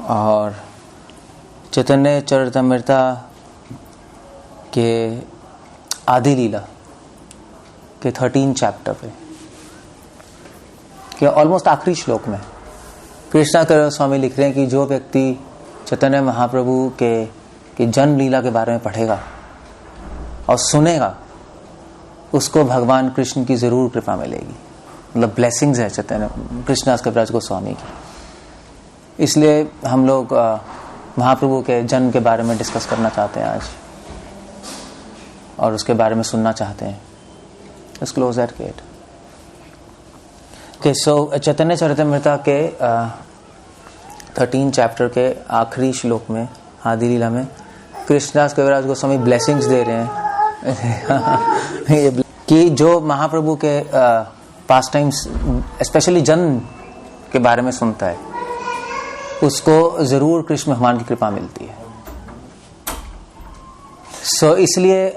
और चैतन्य चरितमृता के आदि लीला के 13 चैप्टर पे कि ऑलमोस्ट आखिरी श्लोक में कृष्णा स्वामी लिख रहे हैं कि जो व्यक्ति चैतन्य महाप्रभु के जन्म लीला के बारे में पढ़ेगा और सुनेगा उसको भगवान कृष्ण की जरूर कृपा मिलेगी। मतलब ब्लेसिंग्स है चैतन्य कृष्णदास कविराज गोस्वामी की। इसलिए हम लोग महाप्रभु के जन्म के बारे में डिस्कस करना चाहते हैं आज और उसके बारे में सुनना चाहते हैं। Let's close that gate. Okay, so चैतन्य चरितमृता के 13 चैप्टर के आखिरी श्लोक में आदि लीला में कृष्णदास कविराज गोस्वामी ब्लेसिंग्स दे रहे हैं कि जो महाप्रभु के पास्ट टाइम्स स्पेशली जन्म के बारे में सुनता है उसको जरूर कृष्ण भगवान की कृपा मिलती है। इसलिए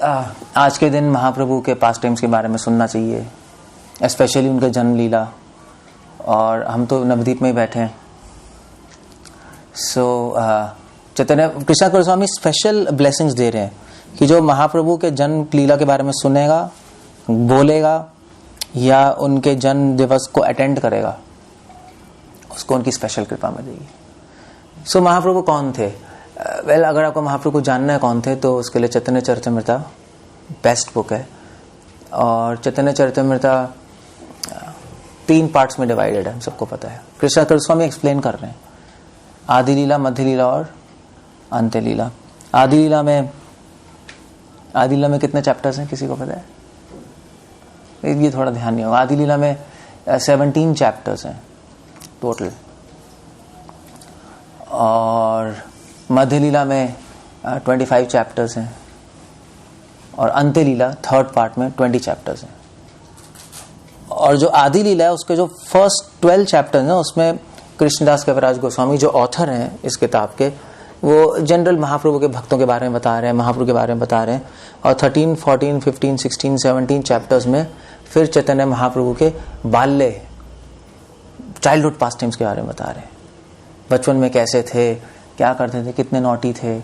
आज के दिन महाप्रभु के पास्ट टाइम्स के बारे में सुनना चाहिए, स्पेशली उनके जन्म लीला। और हम तो नवद्वीप में ही बैठे हैं। चैतन्य कृष्णा गोस्वामी स्पेशल ब्लेसिंग्स दे रहे हैं कि जो महाप्रभु के जन्म लीला के बारे में सुनेगा, बोलेगा या उनके जन्म दिवस को अटेंड करेगा उसको उनकी स्पेशल कृपा मिलेगी। महाप्रभु कौन थे? अगर आपको महाप्रभु को जानना है कौन थे तो उसके लिए चैतन्य चरितमृता बेस्ट बुक है। और चैतन्य चरितमृता 3 पार्ट्स में डिवाइडेड है, सबको पता है। कृष्णा गोस्वामी एक्सप्लेन कर रहे हैं आदि लीला, मध्य लीला और अंत्य लीला। आदि लीला में कितने चैप्टर्स हैं, किसी को पता है? ये थोड़ा ध्यान नहीं होगा। आदि लीला में 17 चैप्टर्स हैं टोटल और मध्य लीला में 25 चैप्टर्स हैं और अंत्य लीला 3rd पार्ट में 20 चैप्टर्स हैं। और जो आदि लीला है उसके जो फर्स्ट 12 चैप्टर्स हैं उसमें कृष्णदास कविराज गोस्वामी जो ऑथर हैं इस किताब के, वो जनरल महाप्रभु के भक्तों के बारे में बता रहे हैं, महाप्रभु के बारे में बता रहे हैं। और 13, 14, 15, 16, 17 चैप्टर्स में फिर चैतन्य महाप्रभु के बाल्य चाइल्डहुड पास्ट टाइम्स के बारे में बता रहे हैं। बचपन में कैसे थे, क्या करते थे, कितने नॉटी थे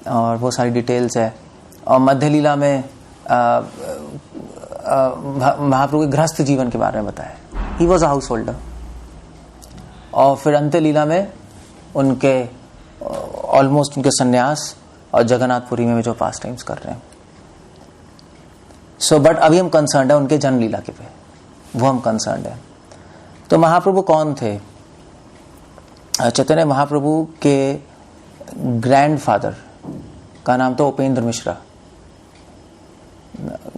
और वो सारी डिटेल्स है। और मध्य लीला में महाप्रभु के गृहस्थ जीवन के बारे में बताया, he was a house holder. और फिर अंत्य लीला में उनके ऑलमोस्ट उनके सन्यास और जगन्नाथपुरी में भी जो पास्ट टाइम्स कर रहे हैं। बट अभी हम कंसर्न है उनके जन्म लीला के पे, वो हम कंसर्न है। तो महाप्रभु कौन थे? चैतन्य महाप्रभु के ग्रैंडफादर का नाम तो उपेंद्र मिश्रा,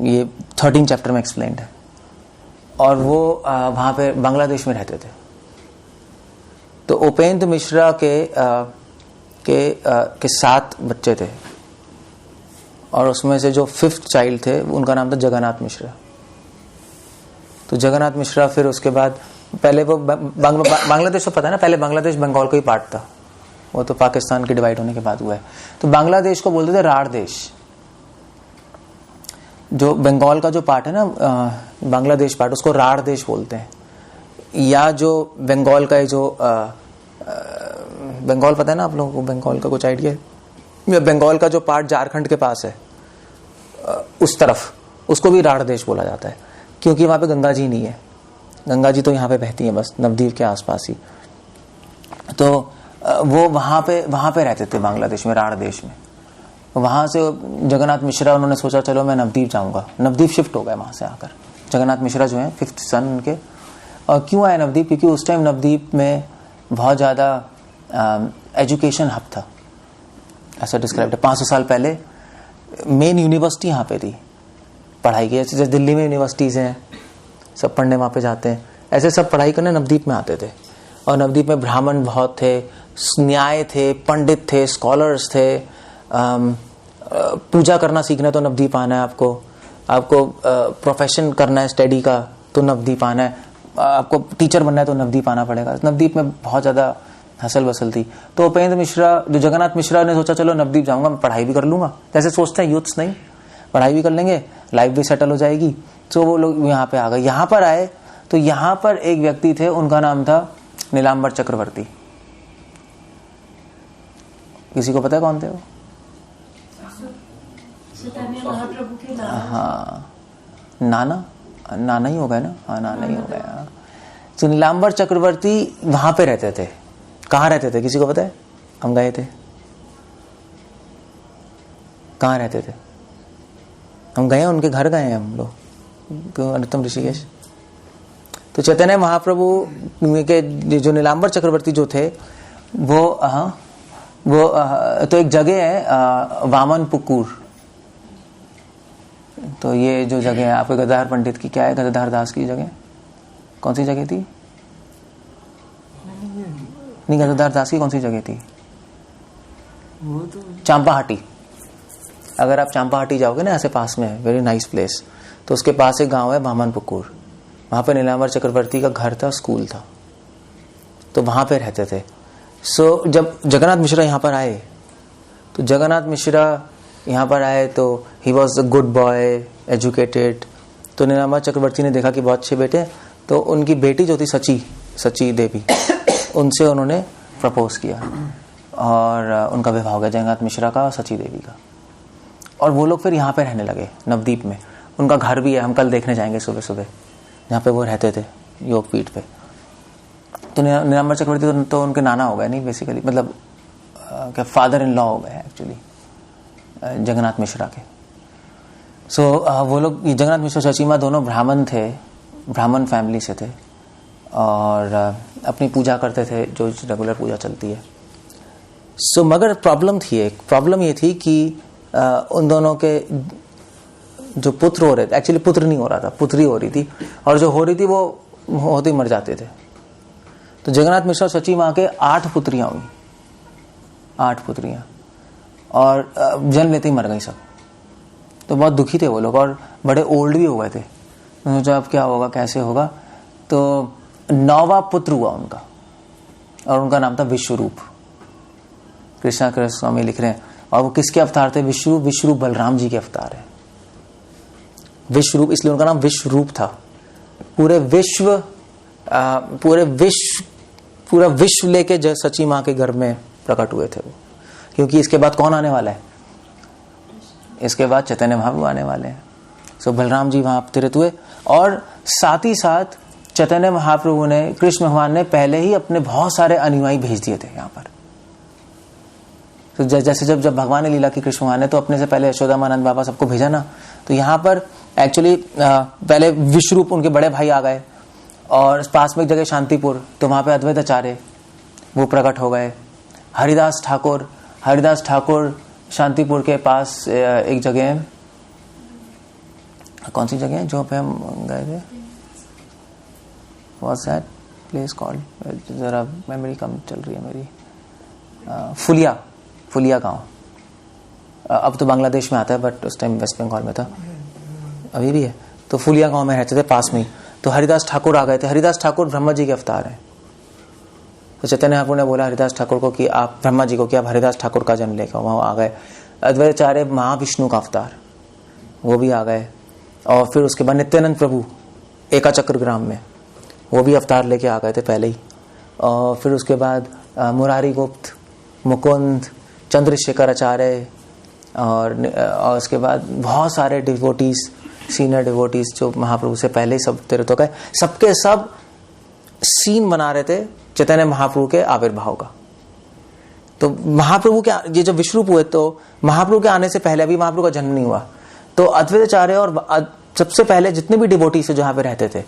ये 13 चैप्टर में एक्सप्लेन्ड है। और वो वहां पे बांग्लादेश में रहते थे। तो उपेंद्र मिश्रा के 7 बच्चे थे और उसमें से जो 5th चाइल्ड थे उनका नाम था जगन्नाथ मिश्रा। तो जगन्नाथ मिश्रा फिर उसके बाद पहले वो बांग्लादेश को पता है ना, पहले बांग्लादेश बंगाल का ही पार्ट था, वो तो पाकिस्तान के डिवाइड होने के बाद हुआ है। तो बांग्लादेश को बोलते थे राढ़ देश। जो बंगाल का जो पार्ट है ना, बांग्लादेश पार्ट, उसको राढ़ देश बोलते हैं। या जो बंगाल का जो बंगाल पता है ना आप लोगों को, बंगाल का कुछ आइडिया है? बंगाल का जो पार्ट झारखंड के पास है उस तरफ, उसको भी राढ़ देश बोला जाता है क्योंकि वहां पे गंगा जी नहीं है। गंगा जी तो यहाँ पे बहती है बस नवद्वीप के आसपास ही। तो वो वहां पे रहते थे बांग्लादेश में, राढ़ देश में। वहां से जगन्नाथ मिश्रा उन्होंने सोचा चलो मैं नवद्वीप जाऊंगा, नवद्वीप शिफ्ट हो गए वहां से आकर। जगन्नाथ मिश्रा जो है 5th सन उनके। और क्यों आए नवद्वीप? क्योंकि उस टाइम नवद्वीप में बहुत ज्यादा एजुकेशन हब था, ऐसा डिस्क्राइब है। 500 साल पहले मेन यूनिवर्सिटी यहाँ पे थी पढ़ाई की, जैसे दिल्ली में यूनिवर्सिटीज हैं, सब पढ़ने वहां पे जाते हैं, ऐसे सब पढ़ाई करने नवद्वीप में आते थे। और नवद्वीप में ब्राह्मण बहुत थे, न्याय थे, पंडित थे, स्कॉलर्स थे। पूजा करना सीखना है तो नवद्वीप आना है आपको प्रोफेशन करना है स्टडी का तो नवद्वीप आना है, आपको टीचर बनना है तो नवद्वीप आना पड़ेगा। नवद्वीप में बहुत ज्यादा हसल बसल थी। तो उपेंद्र मिश्रा, जो जगन्नाथ मिश्रा ने सोचा चलो नवद्वीप जाऊंगा, मैं पढ़ाई भी कर लूंगा। जैसे सोचते हैं यूथ्स, नहीं पढ़ाई भी कर लेंगे, लाइफ भी सेटल हो जाएगी। तो वो लोग यहाँ पे आ गए। यहाँ पर आए तो यहाँ पर एक व्यक्ति थे, उनका नाम था नीलांबर चक्रवर्ती। किसी को पता है कौन थे वो? महाप्रभु के नाना। हाँ, नाना ही हो गया ना। हाँ, नाना ही हो गया। तो नीलांबर चक्रवर्ती वहां पे रहते थे। कहाँ रहते थे किसी को पता है? हम गए थे। कहाँ रहते थे? हम गए, उनके घर गए हैं हम लोग, अनुत्तम ऋषिकेश। तो चैतन्य महाप्रभु के जो नीलांबर चक्रवर्ती जो थे वो तो एक जगह है वामन पुकुर। तो ये जो जगह है आपके गदाधर पंडित की, क्या है गदाधर दास की जगह? कौन सी जगह थी? नहीं, गदाधर दास की कौन सी जगह थी? वो तो चांपाहाटी। अगर आप चांपाहाटी जाओगे ना, ऐसे पास में, वेरी नाइस प्लेस, तो उसके पास एक गांव है वामन पुकुर। वहां पे नीलांबर चक्रवर्ती का घर था, स्कूल था, तो वहां पे रहते थे। सो जब जगन्नाथ मिश्रा यहाँ पर आए, तो जगन्नाथ मिश्रा यहाँ पर आए तो he was a good boy, educated. तो नीलांबर चक्रवर्ती ने देखा कि बहुत अच्छे बेटे, तो उनकी बेटी जो थी सची देवी, उनसे उन्होंने प्रपोज किया और उनका विवाह हो गया, जगन्नाथ मिश्रा का और सची देवी का। और वो लोग फिर यहाँ पे रहने लगे नवदीप में। उनका घर भी है, हम कल देखने जाएंगे सुबह सुबह, जहाँ पे वो रहते थे योगपीठ पे। तो नीलांबर चक्रवर्ती तो उनके नाना हो गए, नहीं बेसिकली, मतलब क्या फादर इन लॉ हो गए एक्चुअली जगन्नाथ मिश्रा के। सो वो लोग, जगन्नाथ मिश्रा सचीमा दोनों ब्राह्मण थे, ब्राह्मण फैमिली से थे और अपनी पूजा करते थे जो रेगुलर पूजा चलती है। सो मगर प्रॉब्लम ये थी कि उन दोनों के जो पुत्र हो रहे थे, एक्चुअली पुत्र नहीं हो रहा था, पुत्री हो रही थी, और जो हो रही थी वो होते ही मर जाते थे। तो जगन्नाथ मिश्रा सची माँ के 8 पुत्रियां हुई, 8 पुत्रियां, और जन्म लेते ही मर गई सब। तो बहुत दुखी थे वो लोग और बड़े ओल्ड भी हो गए थे। सोचा अब क्या होगा, कैसे होगा। तो 9वां पुत्र हुआ उनका और उनका नाम था विश्वरूप। कृष्णा कृष्ण स्वामी लिख रहे हैं, और वो किसके अवतार थे? विश्वरूप बलराम जी के अवतार है। विश्वरूप इसलिए उनका नाम विश्वरूप था। पूरा विश्व लेके जो सची माँ के गर्भ में प्रकट हुए थे वो, क्योंकि इसके बाद कौन आने वाला है? इसके बाद चैतन्य महाप्रभु आने वाले हैं। सो बलराम जी वहां अवतरित हुए, और साथ ही साथ चैतन्य महाप्रभु ने, कृष्ण भगवान ने पहले ही अपने बहुत सारे अनुयायी भेज दिए थे यहाँ पर। तो जैसे जब भगवान ने लीला की, कृष्ण भगवान ने तो अपने से पहले यशोदा माँ, नंद बाबा सबको भेजा ना। तो यहाँ पर एक्चुअली पहले विश्वरूप उनके बड़े भाई आ गए, और पास में एक जगह शांतिपुर, तो वहां पे अद्वैत आचार्य वो प्रकट हो गए। हरिदास ठाकुर शांतिपुर के पास एक जगह है, कौन सी जगह है जो पे हम गए थे? What's that place called? जरा मेमोरी कम चल रही है मेरी। फुलिया गांव। अब तो बांग्लादेश में आता है, बट उस टाइम वेस्ट बंगाल में था, अभी भी है। तो फुलिया गांव में रहते थे पास में ही। तो हरिदास ठाकुर आ गए थे। हरिदास ठाकुर ब्रह्मा जी के अवतार हैं। तो चैतन्य महाप्रभु ने बोला हरिदास ठाकुर को कि आप ब्रह्मा जी को, कि आप हरिदास ठाकुर का जन्म लेकर, वहां आ गए। अद्वैताचार्य महाविष्णु का अवतार, वो भी आ गए। और फिर उसके बाद नित्यानंद प्रभु एका चक्र ग्राम में, वो भी अवतार लेके आ गए थे पहले ही। और फिर उसके बाद मुरारी गुप्त, मुकुंद, चंद्रशेखर आचार्य, और उसके बाद बहुत सारे डिवोटीज, सीनियर डिवोटीज जो महाप्रभु से पहले ही सब तीर्थ हो गए, सबके सब सीन बना रहे थे चैतन्य महाप्रभु के आविर्भाव का। तो महाप्रभु के, ये जब विश्वरूप हुए तो महाप्रभु के आने से पहले अभी महाप्रभु का जन्म नहीं हुआ। तो अद्वैताचार्य और सबसे पहले जितने भी डिवोटीज जहाँ पे रहते थे,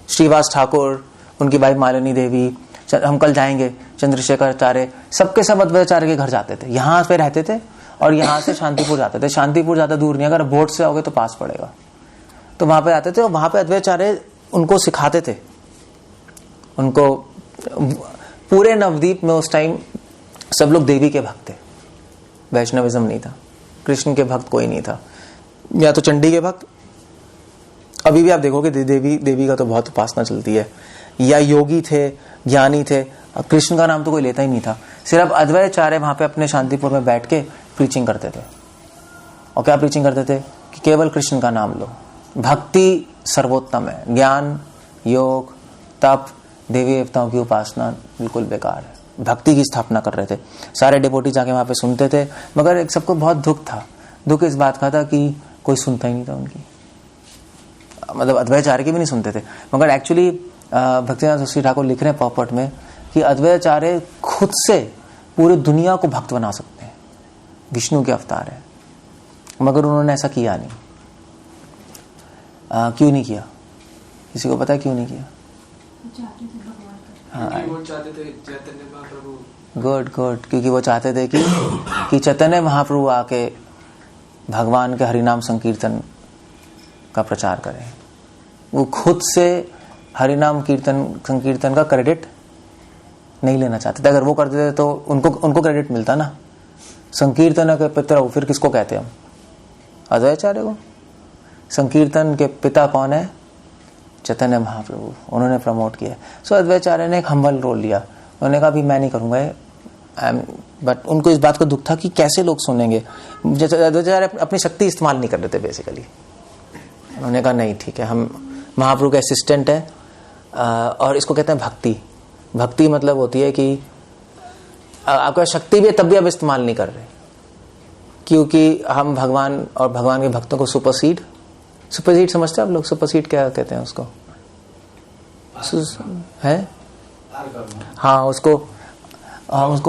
श्रीवास ठाकुर, उनकी वाइफ मालिनी देवी, हम कल जाएंगे, चंद्रशेखर आचार्य, सबके सब अद्वैताचार्य के घर जाते थे, यहाँ पे रहते थे, और यहाँ से शांतिपुर जाते थे। शांतिपुर ज्यादा दूर नहीं, अगर बोट से आओगे तो पास पड़ेगा। तो वहां पे आते थे, और वहां पे अद्वैताचार्य उनको सिखाते थे। उनको पूरे नवदीप में उस टाइम सब लोग देवी के भक्त थे, वैष्णविज्म नहीं था, कृष्ण के भक्त कोई नहीं था, या तो चंडी के भक्त। अभी भी आप देखोगे देवी का तो बहुत उपासना चलती है, या योगी थे, ज्ञानी थे। कृष्ण का नाम तो कोई लेता ही नहीं था। सिर्फ अद्वैताचार्य वहां पे अपने शांतिपुर में बैठ के प्रीचिंग करते थे। और क्या प्रीचिंग करते थे? कि केवल कृष्ण का नाम लो, भक्ति सर्वोत्तम है, ज्ञान, योग, तप, देवी देवताओं की उपासना बिल्कुल बेकार है, भक्ति की स्थापना कर रहे थे। सारे डिवोटी जाके वहां पे सुनते थे, मगर एक सबको बहुत दुख था। दुख इस बात का था कि कोई सुनता ही नहीं था उनकी, मतलब अद्वैताचार्य की भी नहीं सुनते थे। मगर एक्चुअली भक्तिनाथ सरस्वती ठाकुर लिख रहे हैं पॉपट में कि अद्वैताचार्य खुद से पूरी दुनिया को भक्त बना सकते हैं, विष्णु के अवतार है, मगर उन्होंने ऐसा किया नहीं। क्यों नहीं किया? किसी को पता है क्यों नहीं किया? वो चाहते थे चैतन्य महाप्रभु। गुड, क्योंकि वो चाहते थे कि चैतन्य महाप्रभु आके भगवान के हरिनाम संकीर्तन का प्रचार करें। वो खुद से हरिनाम संकीर्तन का क्रेडिट नहीं लेना चाहते थे। अगर वो करते थे तो उनको क्रेडिट मिलता ना। संकीर्तन के पिता फिर किसको कहते हैं हम? अद्वैताचार्य को। संकीर्तन के पिता कौन है? चैतन्य महाप्रभु, उन्होंने प्रमोट किया। सो अद्वैताचार्य ने एक हम्बल रोल लिया। उन्होंने कहा भी मैं नहीं करूंगा, बट उनको इस बात का दुख था कि कैसे लोग सुनेंगे। जैसे अद्वैताचार्य अपनी शक्ति इस्तेमाल नहीं कर रहे थे बेसिकली। उन्होंने कहा नहीं ठीक है, हम महाप्रभु के असिस्टेंट है, और इसको कहते हैं भक्ति। भक्ति मतलब होती है कि आपका शक्ति भी है तब भी आप इस्तेमाल नहीं कर रहे, क्योंकि हम भगवान और भगवान के भक्तों को सुपरसीड समझते हैं आप लोग? सुपरसीड क्या कहते हैं उसको? है हाँ, उसको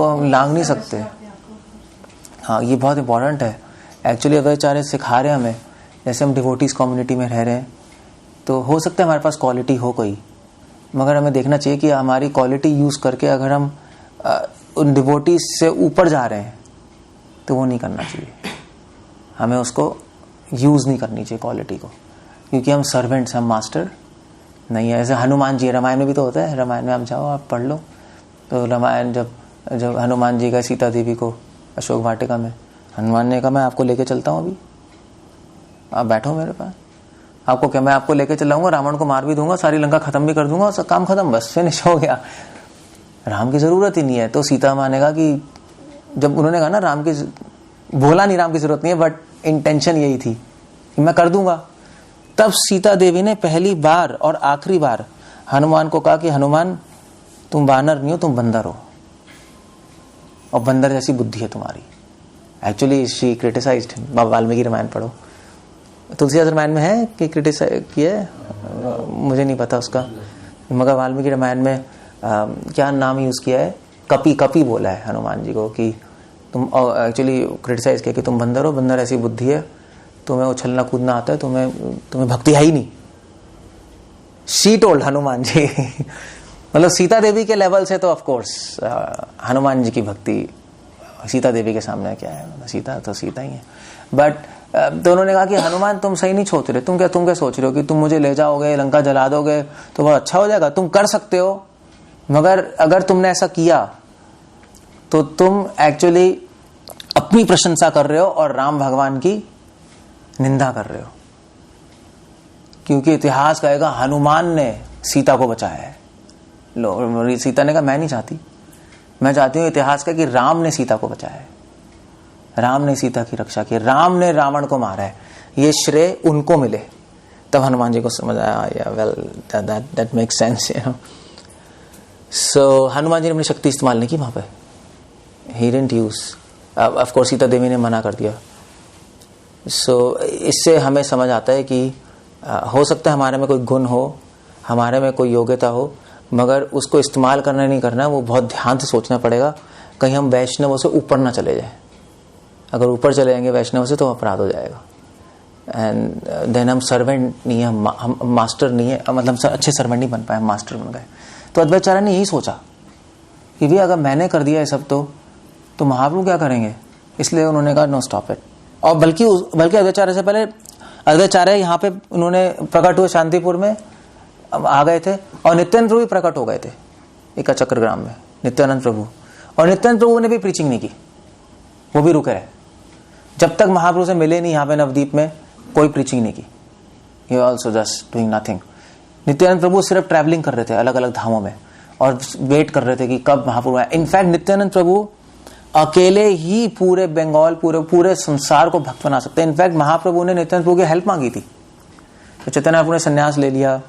हम लांग नहीं सकते। हाँ, ये बहुत इंपॉर्टेंट है एक्चुअली। अद्वैताचार्य सिखा रहे हैं हमें, जैसे हम डिवोटीज कम्युनिटी में रह रहे हैं तो हो सकता है हमारे पास क्वालिटी हो कोई, मगर हमें देखना चाहिए कि हमारी क्वालिटी यूज करके अगर हम उन डिवोटीज से ऊपर जा रहे हैं तो वो नहीं करना चाहिए। हमें उसको यूज नहीं करनी चाहिए क्वालिटी को, क्योंकि हम सर्वेंट्स, हम मास्टर नहीं है। ऐसे हनुमान जी, रामायण में भी तो होता है। रामायण में आप जाओ, आप पढ़ लो तो रामायण जब हनुमान जी का सीता देवी को अशोक वाटिका में, हनुमान ने कहा मैं आपको लेके चलता हूँ, अभी आप बैठो मेरे पास। आपको क्या, मैं आपको लेके चलाऊंगा, रावण को मार भी दूंगा, सारी लंका खत्म भी कर दूंगा, सब काम खत्म, बस फिनिश हो गया। राम की जरूरत ही नहीं है। तो सीता माँ ने कहा कि जब उन्होंने कहा ना राम की, बोला नहीं राम की जरूरत नहीं है, बट इंटेंशन यही थी कि मैं कर दूंगा, तब सीता देवी ने पहली बार और आखिरी बार हनुमान को कहा कि हनुमान तुम वानर नहीं हो, तुम बंदर हो, और बंदर जैसी बुद्धि है तुम्हारी। Actually she criticised, Valmiki Ramayana पढ़ो, तुलसीदास रामायण में है कि क्रिटिसाइज किया, मुझे नहीं पता उसका, मगर वाल्मीकि रामायण में क्या नाम यूज किया है, कपी बोला है हनुमान जी को कि तुम, एक्चुअली क्रिटिसाइज किया कि तुम बंदर हो, बंदर ऐसी बुद्धि है, तुम्हें उछलना कूदना आता है, तुम्हें भक्ति है ही नहीं। शी टोल्ड हनुमान जी मतलब सीता देवी के लेवल से तो ऑफ कोर्स हनुमान जी की भक्ति सीता देवी के सामने क्या है, सीता तो सीता ही है। बट तो उन्होंने कहा कि हनुमान तुम सही नहीं सोच रहे, तुम क्या सोच रहे हो कि तुम मुझे ले जाओगे, लंका जला दोगे तो बहुत अच्छा हो जाएगा, तुम कर सकते हो, मगर अगर तुमने ऐसा किया तो तुम एक्चुअली अपनी प्रशंसा कर रहे हो और राम भगवान की निंदा कर रहे हो, क्योंकि इतिहास कहेगा हनुमान ने सीता को बचाया है। लो, सीता ने कहा मैं नहीं चाहती, मैं चाहती हूं इतिहास का कि राम ने सीता को बचाया है, राम ने सीता की रक्षा की, राम ने रावण को मारा है, ये श्रेय उनको मिले। तब हनुमान जी को समझ आया, well that makes sense, you know. So Hanuman ji ने अपनी शक्ति इस्तेमाल नहीं की वहां पे, he didn't use. Of course Sita Devi ने मना कर दिया। सो इससे हमें समझ आता है कि हो सकता है हमारे में कोई गुण हो, हमारे में कोई योग्यता हो, मगर उसको इस्तेमाल करना नहीं करना, वो बहुत ध्यान से सोचना पड़ेगा, कहीं हम वैष्णवों से ऊपर ना चले जाए। अगर ऊपर चले जाएंगे वैष्णव से तो अपराध हो जाएगा, एंड देन हम सर्वेंट नहीं है, हम मास्टर नहीं है, मतलब अच्छे सर्वेंट नहीं बन पाए, हम मास्टर बन गए। तो अद्वैताचार्य ने यही सोचा कि भी अगर मैंने कर दिया है सब तो महाप्रभु क्या करेंगे, इसलिए उन्होंने कहा नो स्टॉप इट। और बल्कि अद्वैताचार्य से पहले अद्वैताचार्य यहाँ पे उन्होंने प्रकट हुए, शांतिपुर में आ गए थे, और नित्यानंद प्रभु भी प्रकट हो गए थे एका चक्रग्राम में, नित्यानंद प्रभु। और नित्यानंद प्रभु ने भी प्रीचिंग नहीं की, वो भी रुके रहे जब तक महाप्रभु से मिले नहीं। यहाँ पे नवदीप में कोई प्रीचिंग नहीं की, he also just doing nothing. Nityananda Prabhu सिर्फ ट्रैवलिंग कर रहे थे अलग अलग धामों में, और वेट कर रहे थे कि कब महाप्रभु आए। इनफैक्ट नित्यानंद प्रभु अकेले ही पूरे बंगाल, पूरे संसार को भक्त बना सकते हैं। इनफैक्ट महाप्रभु ने नित्यानंद प्रभु की हेल्प मांगी थी, तो चैतन्य प्रभु ने संन्यास ले लिया,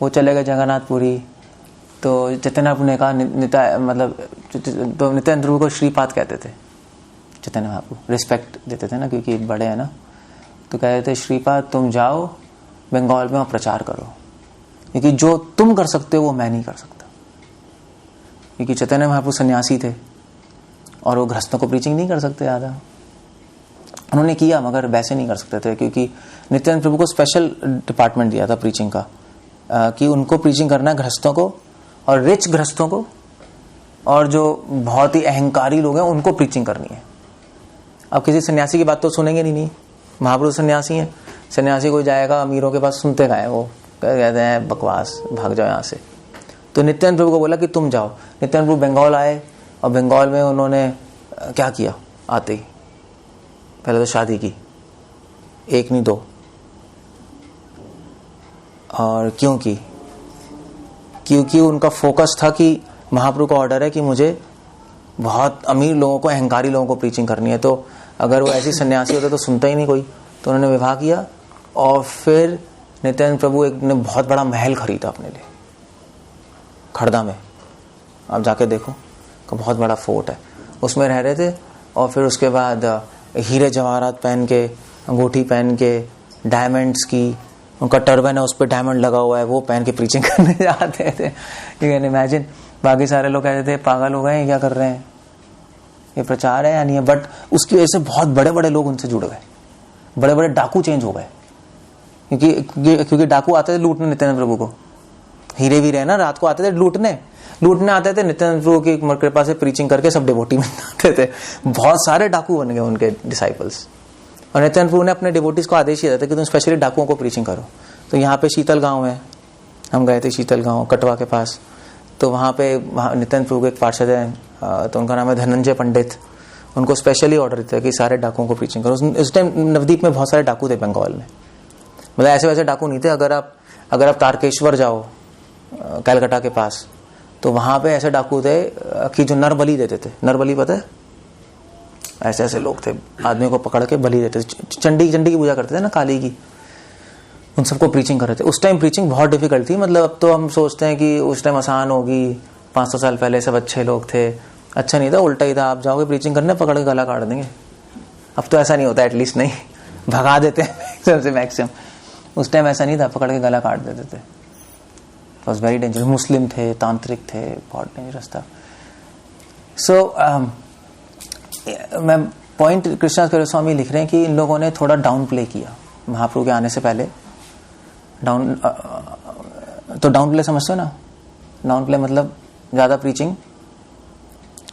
वो चले गए जगन्नाथपुरी। तो चैतन्य प्रभु ने कहा मतलब तो नित्यानंद प्रभु को श्रीपाद कहते थे चैतन्य महाप्रभु, रिस्पेक्ट देते थे ना, क्योंकि बड़े हैं ना। तो कहते थे श्रीपाद तुम जाओ बंगाल में और प्रचार करो, क्योंकि जो तुम कर सकते हो वो मैं नहीं कर सकता। क्योंकि चैतन्य महाप्रभु सन्यासी थे और वो गृहस्थों को प्रीचिंग नहीं कर सकते ज़्यादा। उन्होंने किया मगर वैसे नहीं कर सकते थे, क्योंकि नित्यानंद प्रभु को स्पेशल डिपार्टमेंट दिया था प्रीचिंग का, कि उनको प्रीचिंग करना है गृहस्थों को और रिच गृहस्थों को, और जो बहुत ही अहंकारी लोग हैं उनको प्रीचिंग करनी है। अब किसी सन्यासी की बात तो सुनेंगे नहीं। महाप्रभु सन्यासी हैं, सन्यासी कोई जाएगा अमीरों के पास, सुनते गए वो कहते हैं बकवास, भाग जाओ यहाँ से। तो नित्यानंद प्रभु को बोला कि तुम जाओ। नित्यानंद प्रभु बंगाल आए और बंगाल में उन्होंने क्या किया, आते ही पहले तो शादी की, एक नहीं दो। और क्यों की? क्योंकि उनका फोकस था कि महाप्रभु का ऑर्डर है कि मुझे बहुत अमीर लोगों को, अहंकारी लोगों को प्रीचिंग करनी है। तो अगर वो ऐसी सन्यासी होते तो सुनता ही नहीं कोई। तो उन्होंने विवाह किया और फिर नित्यानंद प्रभु एक ने बहुत बड़ा महल खरीदा अपने लिए खड़दा में। आप जाके देखो, बहुत बड़ा फोर्ट है, उसमें रह रहे थे। और फिर उसके बाद हीरे जवाहरात पहन के, अंगूठी पहन के, डायमंड्स की, उनका टर्बन है उस पर डायमंड लगा हुआ है, वो पहन के प्रीचिंग करने जाते थे। You can imagine. बाकी सारे लोग कहते थे पागल हो गए, क्या कर रहे हैं, ये प्रचार है या नहीं है। बट उसकी वजह से बहुत बड़े बड़े लोग उनसे जुड़ गए, बड़े बड़े डाकू चेंज हो गए, क्योंकि डाकू आते थे लूटने नित्यानंद प्रभु को। हीरे भी रहे ना, रात को आते थे लूटने आते थे। नित्यानंद प्रभु की कृपा से प्रीचिंग करके सब डिवोटी बन जाते थे। बहुत सारे डाकू बन गए उनके डिसाइपल्स। और नित्यानंद प्रभु ने अपने डिवोटीज को आदेश दिया था कि तुम स्पेशली डाकुओं को प्रीचिंग करो। तो यहाँ पे शीतल गांव है, हम गए थे शीतल गांव कटवा के पास। तो वहाँ पे नित्यानंद प्रभु के एक पार्षद है, तो उनका नाम है धनंजय पंडित। उनको स्पेशली ऑर्डर दिया कि सारे डाकुओं को प्रीचिंग करो। उस टाइम नवदीप में बहुत सारे डाकू थे बंगाल में, मतलब ऐसे वैसे डाकू नहीं थे। अगर आप तारकेश्वर जाओ कलकत्ता के पास, तो वहां पे ऐसे डाकू थे कि जो नर बलि देते थे। नर बलि पता है? ऐसे ऐसे लोग थे, आदमियों को पकड़ के बलि देते थे। चंडी की पूजा करते थे ना, काली की। उन सबको प्रीचिंग कर रहे थे। उस टाइम प्रीचिंग बहुत डिफिकल्ट थी। मतलब अब तो हम सोचते हैं कि उस टाइम आसान होगी, 500 साल पहले सब अच्छे लोग थे। अच्छा नहीं था, उल्टा ही था। आप जाओगे प्रीचिंग करने, पकड़ के गला काट देंगे। अब तो ऐसा नहीं होता, एटलीस्ट नहीं, भगा देते हैं मैक्सिमम। उस टाइम ऐसा नहीं था, पकड़ के गला काट देते थे। It was very dangerous. Muslim थे, तांत्रिक थे, बहुत डेंजरस था। सो मैं पॉइंट कृष्णदास स्वामी लिख रहे हैं कि इन लोगों ने थोड़ा डाउन प्ले किया महाप्रभु के आने से पहले। तो डाउन प्ले समझते हो ना? डाउन प्ले मतलब ज्यादा प्रीचिंग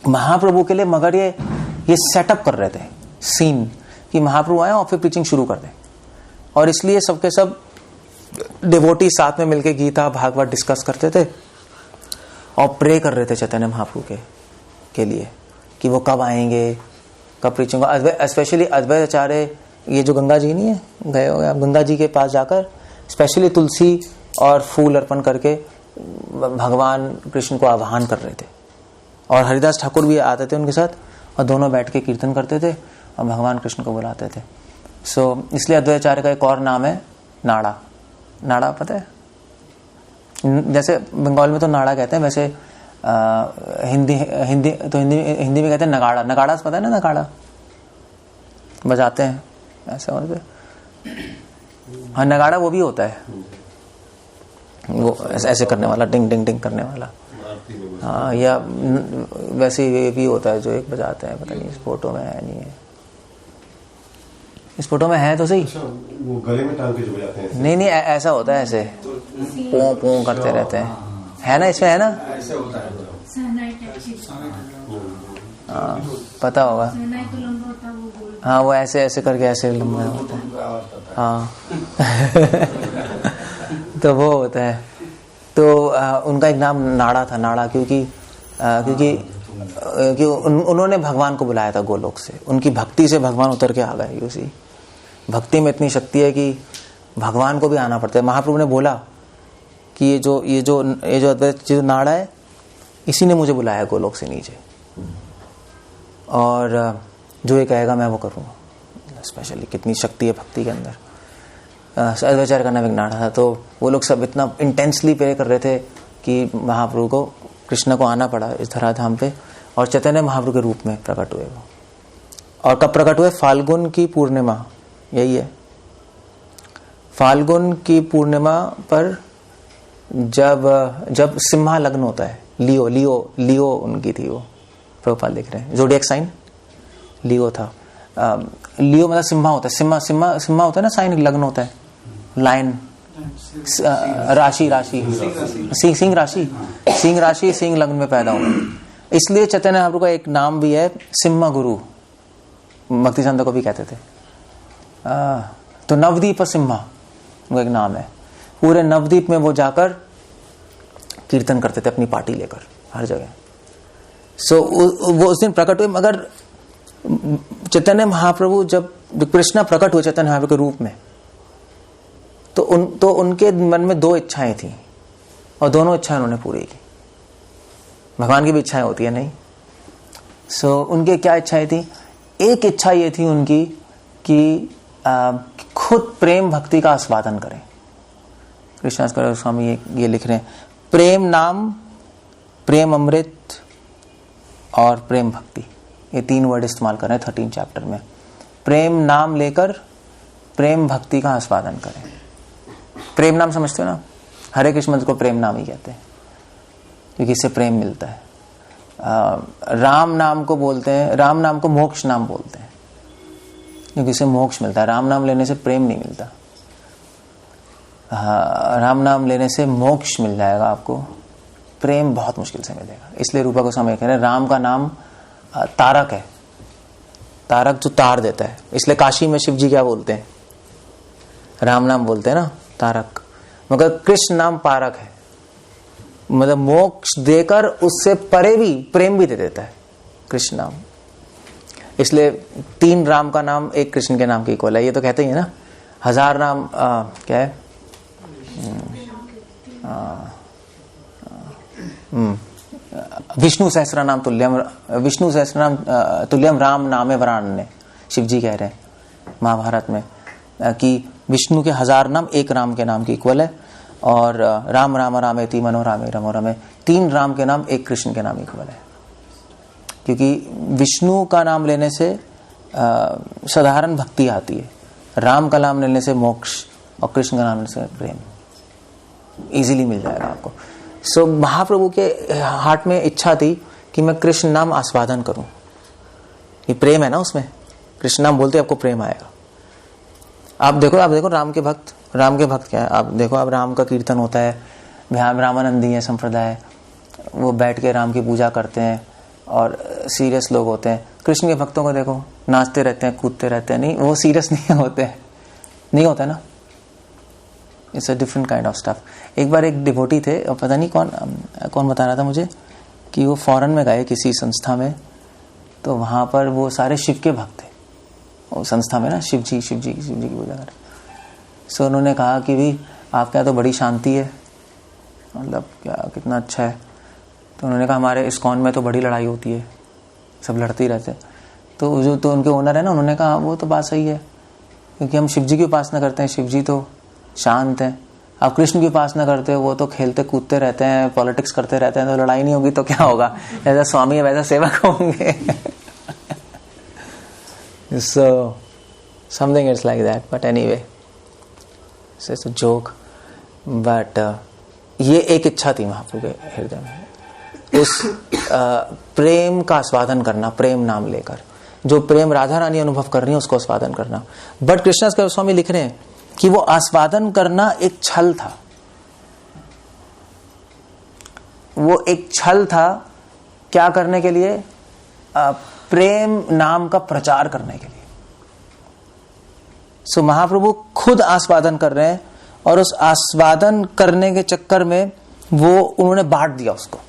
महाप्रभु के लिए, मगर ये सेटअप कर रहे थे सीन कि महाप्रभु आए और फिर प्रीचिंग शुरू कर दे। और इसलिए सबके सब डिवोटी साथ में मिलके गीता भागवत डिस्कस करते थे और प्रे कर रहे थे चैतन्य महाप्रभु के लिए कि वो कब आएंगे, कब प्रीचिंग। स्पेशली अद्वैत आचार्य, ये जो गंगा जी नहीं है, गए हो आप गंगा जी के पास जाकर स्पेशली तुलसी और फूल अर्पण करके भगवान कृष्ण को आह्वान कर रहे थे। और हरिदास ठाकुर भी आते थे उनके साथ, और दोनों बैठ के कीर्तन करते थे और भगवान कृष्ण को बुलाते थे। सो इसलिए अद्वैत आचार्य का एक और नाम है नाड़ा। नाड़ा पता है? जैसे बंगाल में तो नाड़ा कहते हैं, वैसे हिंदी में कहते हैं नगाड़ा। नगाड़ा पता है ना? नगाड़ा बजाते हैं ऐसे और। हाँ, नगाड़ा वो भी होता है, वो ऐसे करने वाला, डिंग डिंग डिंग करने वाला। हाँ, या वैसे ये भी होता है जो एक बजाते हैं, पता नहीं इस फोटो में है नहीं है। इस फोटो में है तो सही, वो गले में टांग के जो बजाते हैं। नहीं ऐसा होता है, ऐसे पों पों करते रहते हैं, है ना? इसमें है ना? ऐसे होता है। हाँ, पता होगा। हाँ, वो ऐसे ऐसे करके ऐसे लंबा होता है। हाँ तो वो होता है। तो उनका एक नाम नाड़ा था, नाड़ा, क्योंकि उन्होंने भगवान को बुलाया था गोलोक से। उनकी भक्ति से भगवान उतर के आ गए। उसी भक्ति में इतनी शक्ति है कि भगवान को भी आना पड़ता है। महाप्रभु ने बोला कि ये जो अद्वैत जो नाड़ा है, इसी ने मुझे बुलाया गोलोक से नीचे, और जो ये कहेगा मैं वो करूँगा। स्पेशली कितनी शक्ति है भक्ति के अंदर। अद्वैताचार्य का नाम एक नाड़ा था। तो वो लोग सब इतना इंटेंसली प्रे कर रहे थे कि महाप्रभु को, कृष्ण को आना पड़ा इस धराधाम पे। और चैतन्य महाप्रभु के रूप में प्रकट हुए वो। और कब प्रकट हुए? फाल्गुन की पूर्णिमा, यही है, फाल्गुन की पूर्णिमा पर जब सिम्हा लग्न होता है, लियो उनकी थी वो, प्रभुपाद लिख रहे हैं, जोडियक साइन लियो था। लियो मतलब सिम्हा होता है, सिम्हा होता है ना साइन, लग्न होता है, लायन, राशि सिंह लग्न में पैदा हुआ, इसलिए चैतन्य महाप्रभु का एक नाम भी है सिम्हा गुरु, भक्ति संत को भी कहते थे। तो नवदीप सिम्हा उनका एक नाम है। पूरे नवदीप में वो जाकर कीर्तन करते थे अपनी पार्टी लेकर हर जगह। वो उस दिन प्रकट हुए। मगर चैतन्य महाप्रभु जब कृष्णा प्रकट हुए चैतन्य महाप्रभु के रूप में, तो उनके मन में दो इच्छाएं थी और दोनों इच्छाएं उन्होंने पूरी की। भगवान की भी इच्छाएं होती है नहीं? उनके क्या इच्छाएं थी? एक इच्छा ये थी उनकी कि खुद प्रेम भक्ति का आस्वादन करें। कृष्णदास कविराज स्वामी ये लिख रहे हैं, प्रेम नाम, प्रेम अमृत और प्रेम भक्ति, ये 3 वर्ड इस्तेमाल कर रहे हैं 13 चैप्टर में। प्रेम नाम लेकर प्रेम भक्ति का आस्वादन करें। प्रेम नाम समझते हो ना? हरे कृष्ण मंत्र को प्रेम नाम ही कहते हैं क्योंकि इससे प्रेम मिलता है। राम नाम को बोलते हैं, राम नाम को मोक्ष नाम बोलते हैं क्योंकि इससे मोक्ष मिलता है। राम नाम लेने से प्रेम नहीं मिलता, राम नाम लेने से मोक्ष मिल जाएगा आपको, प्रेम बहुत मुश्किल से मिलेगा। इसलिए रूपा गोस्वामी कह रहे हैं राम का नाम तारक है, तारक जो तार देता है। इसलिए काशी में शिव जी क्या बोलते हैं? राम नाम बोलते हैं ना, तारक। मगर कृष्ण नाम पारक है, मतलब मोक्ष देकर उससे परे भी प्रेम भी दे देता है कृष्ण नाम। इसलिए 3 राम का नाम एक कृष्ण के नाम के इक्वल है। ये तो कहते ही है ना, 1000 नाम क्या है? विष्णु सहस्रनाम तुल्यम राम नामे वरान्य, शिव जी कह रहे हैं महाभारत में कि विष्णु के 1000 नाम एक राम के नाम के इक्वल है, और राम राम रामेति मनोरामे रमो रमे, 3 राम के नाम एक कृष्ण के नाम इक्वल है। क्योंकि विष्णु का नाम लेने से साधारण भक्ति आती है, राम का नाम लेने से मोक्ष, और कृष्ण का नाम लेने से प्रेम इजीली मिल जाएगा आपको। महाप्रभु के हार्ट में इच्छा थी कि मैं कृष्ण नाम आस्वादन करूं। ये प्रेम है ना उसमें, कृष्ण नाम बोलते आपको प्रेम आएगा। आप देखो राम के भक्त क्या है? आप देखो, आप राम का कीर्तन होता है, रामानंदी है संप्रदाय, वो बैठ के राम की पूजा करते हैं और सीरियस लोग होते हैं। कृष्ण के भक्तों को देखो, नाचते रहते हैं, कूदते रहते हैं, नहीं वो सीरियस नहीं होता ना। It's a different kind of stuff. एक बार एक डिवोटी थे, और पता नहीं कौन बता रहा था मुझे कि वो फॉरेन में गए किसी संस्था में, तो वहां पर वो सारे शिव के भक्त थे वो संस्था में ना, शिव जी की पूजा कर। सो उन्होंने कहा कि भी आपके यहाँ तो बड़ी शांति है, मतलब क्या कितना अच्छा है। तो उन्होंने कहा हमारे इस्कॉन में तो बड़ी लड़ाई होती है, सब लड़ते ही रहते। तो जो तो उनके ओनर है ना, उन्होंने कहा वो तो बात सही है, क्योंकि हम शिव जी की उपासना करते हैं, शिव जी तो शांत है। आप कृष्ण की उपासना करते हो, वो तो खेलते कूदते रहते हैं, पॉलिटिक्स करते रहते हैं, तो लड़ाई नहीं होगी तो क्या होगा? ऐसा स्वामी है वैसा सेवक होंगे। So something is like that, but anyway, so it's a joke. But ये एक इच्छा थी महाप्रभु के हृदय में, उस प्रेम का आस्वादन करना, प्रेम नाम लेकर जो प्रेम राधा रानी अनुभव कर रही है उसको आस्वादन करना। बट कृष्णदास कविराज स्वामी लिख रहे हैं कि वो आस्वादन करना एक छल था, वो एक छल था। क्या करने के लिए? प्रेम नाम का प्रचार करने के लिए। महाप्रभु खुद आस्वादन कर रहे हैं, और उस आस्वादन करने के चक्कर में वो उन्होंने बांट दिया उसको।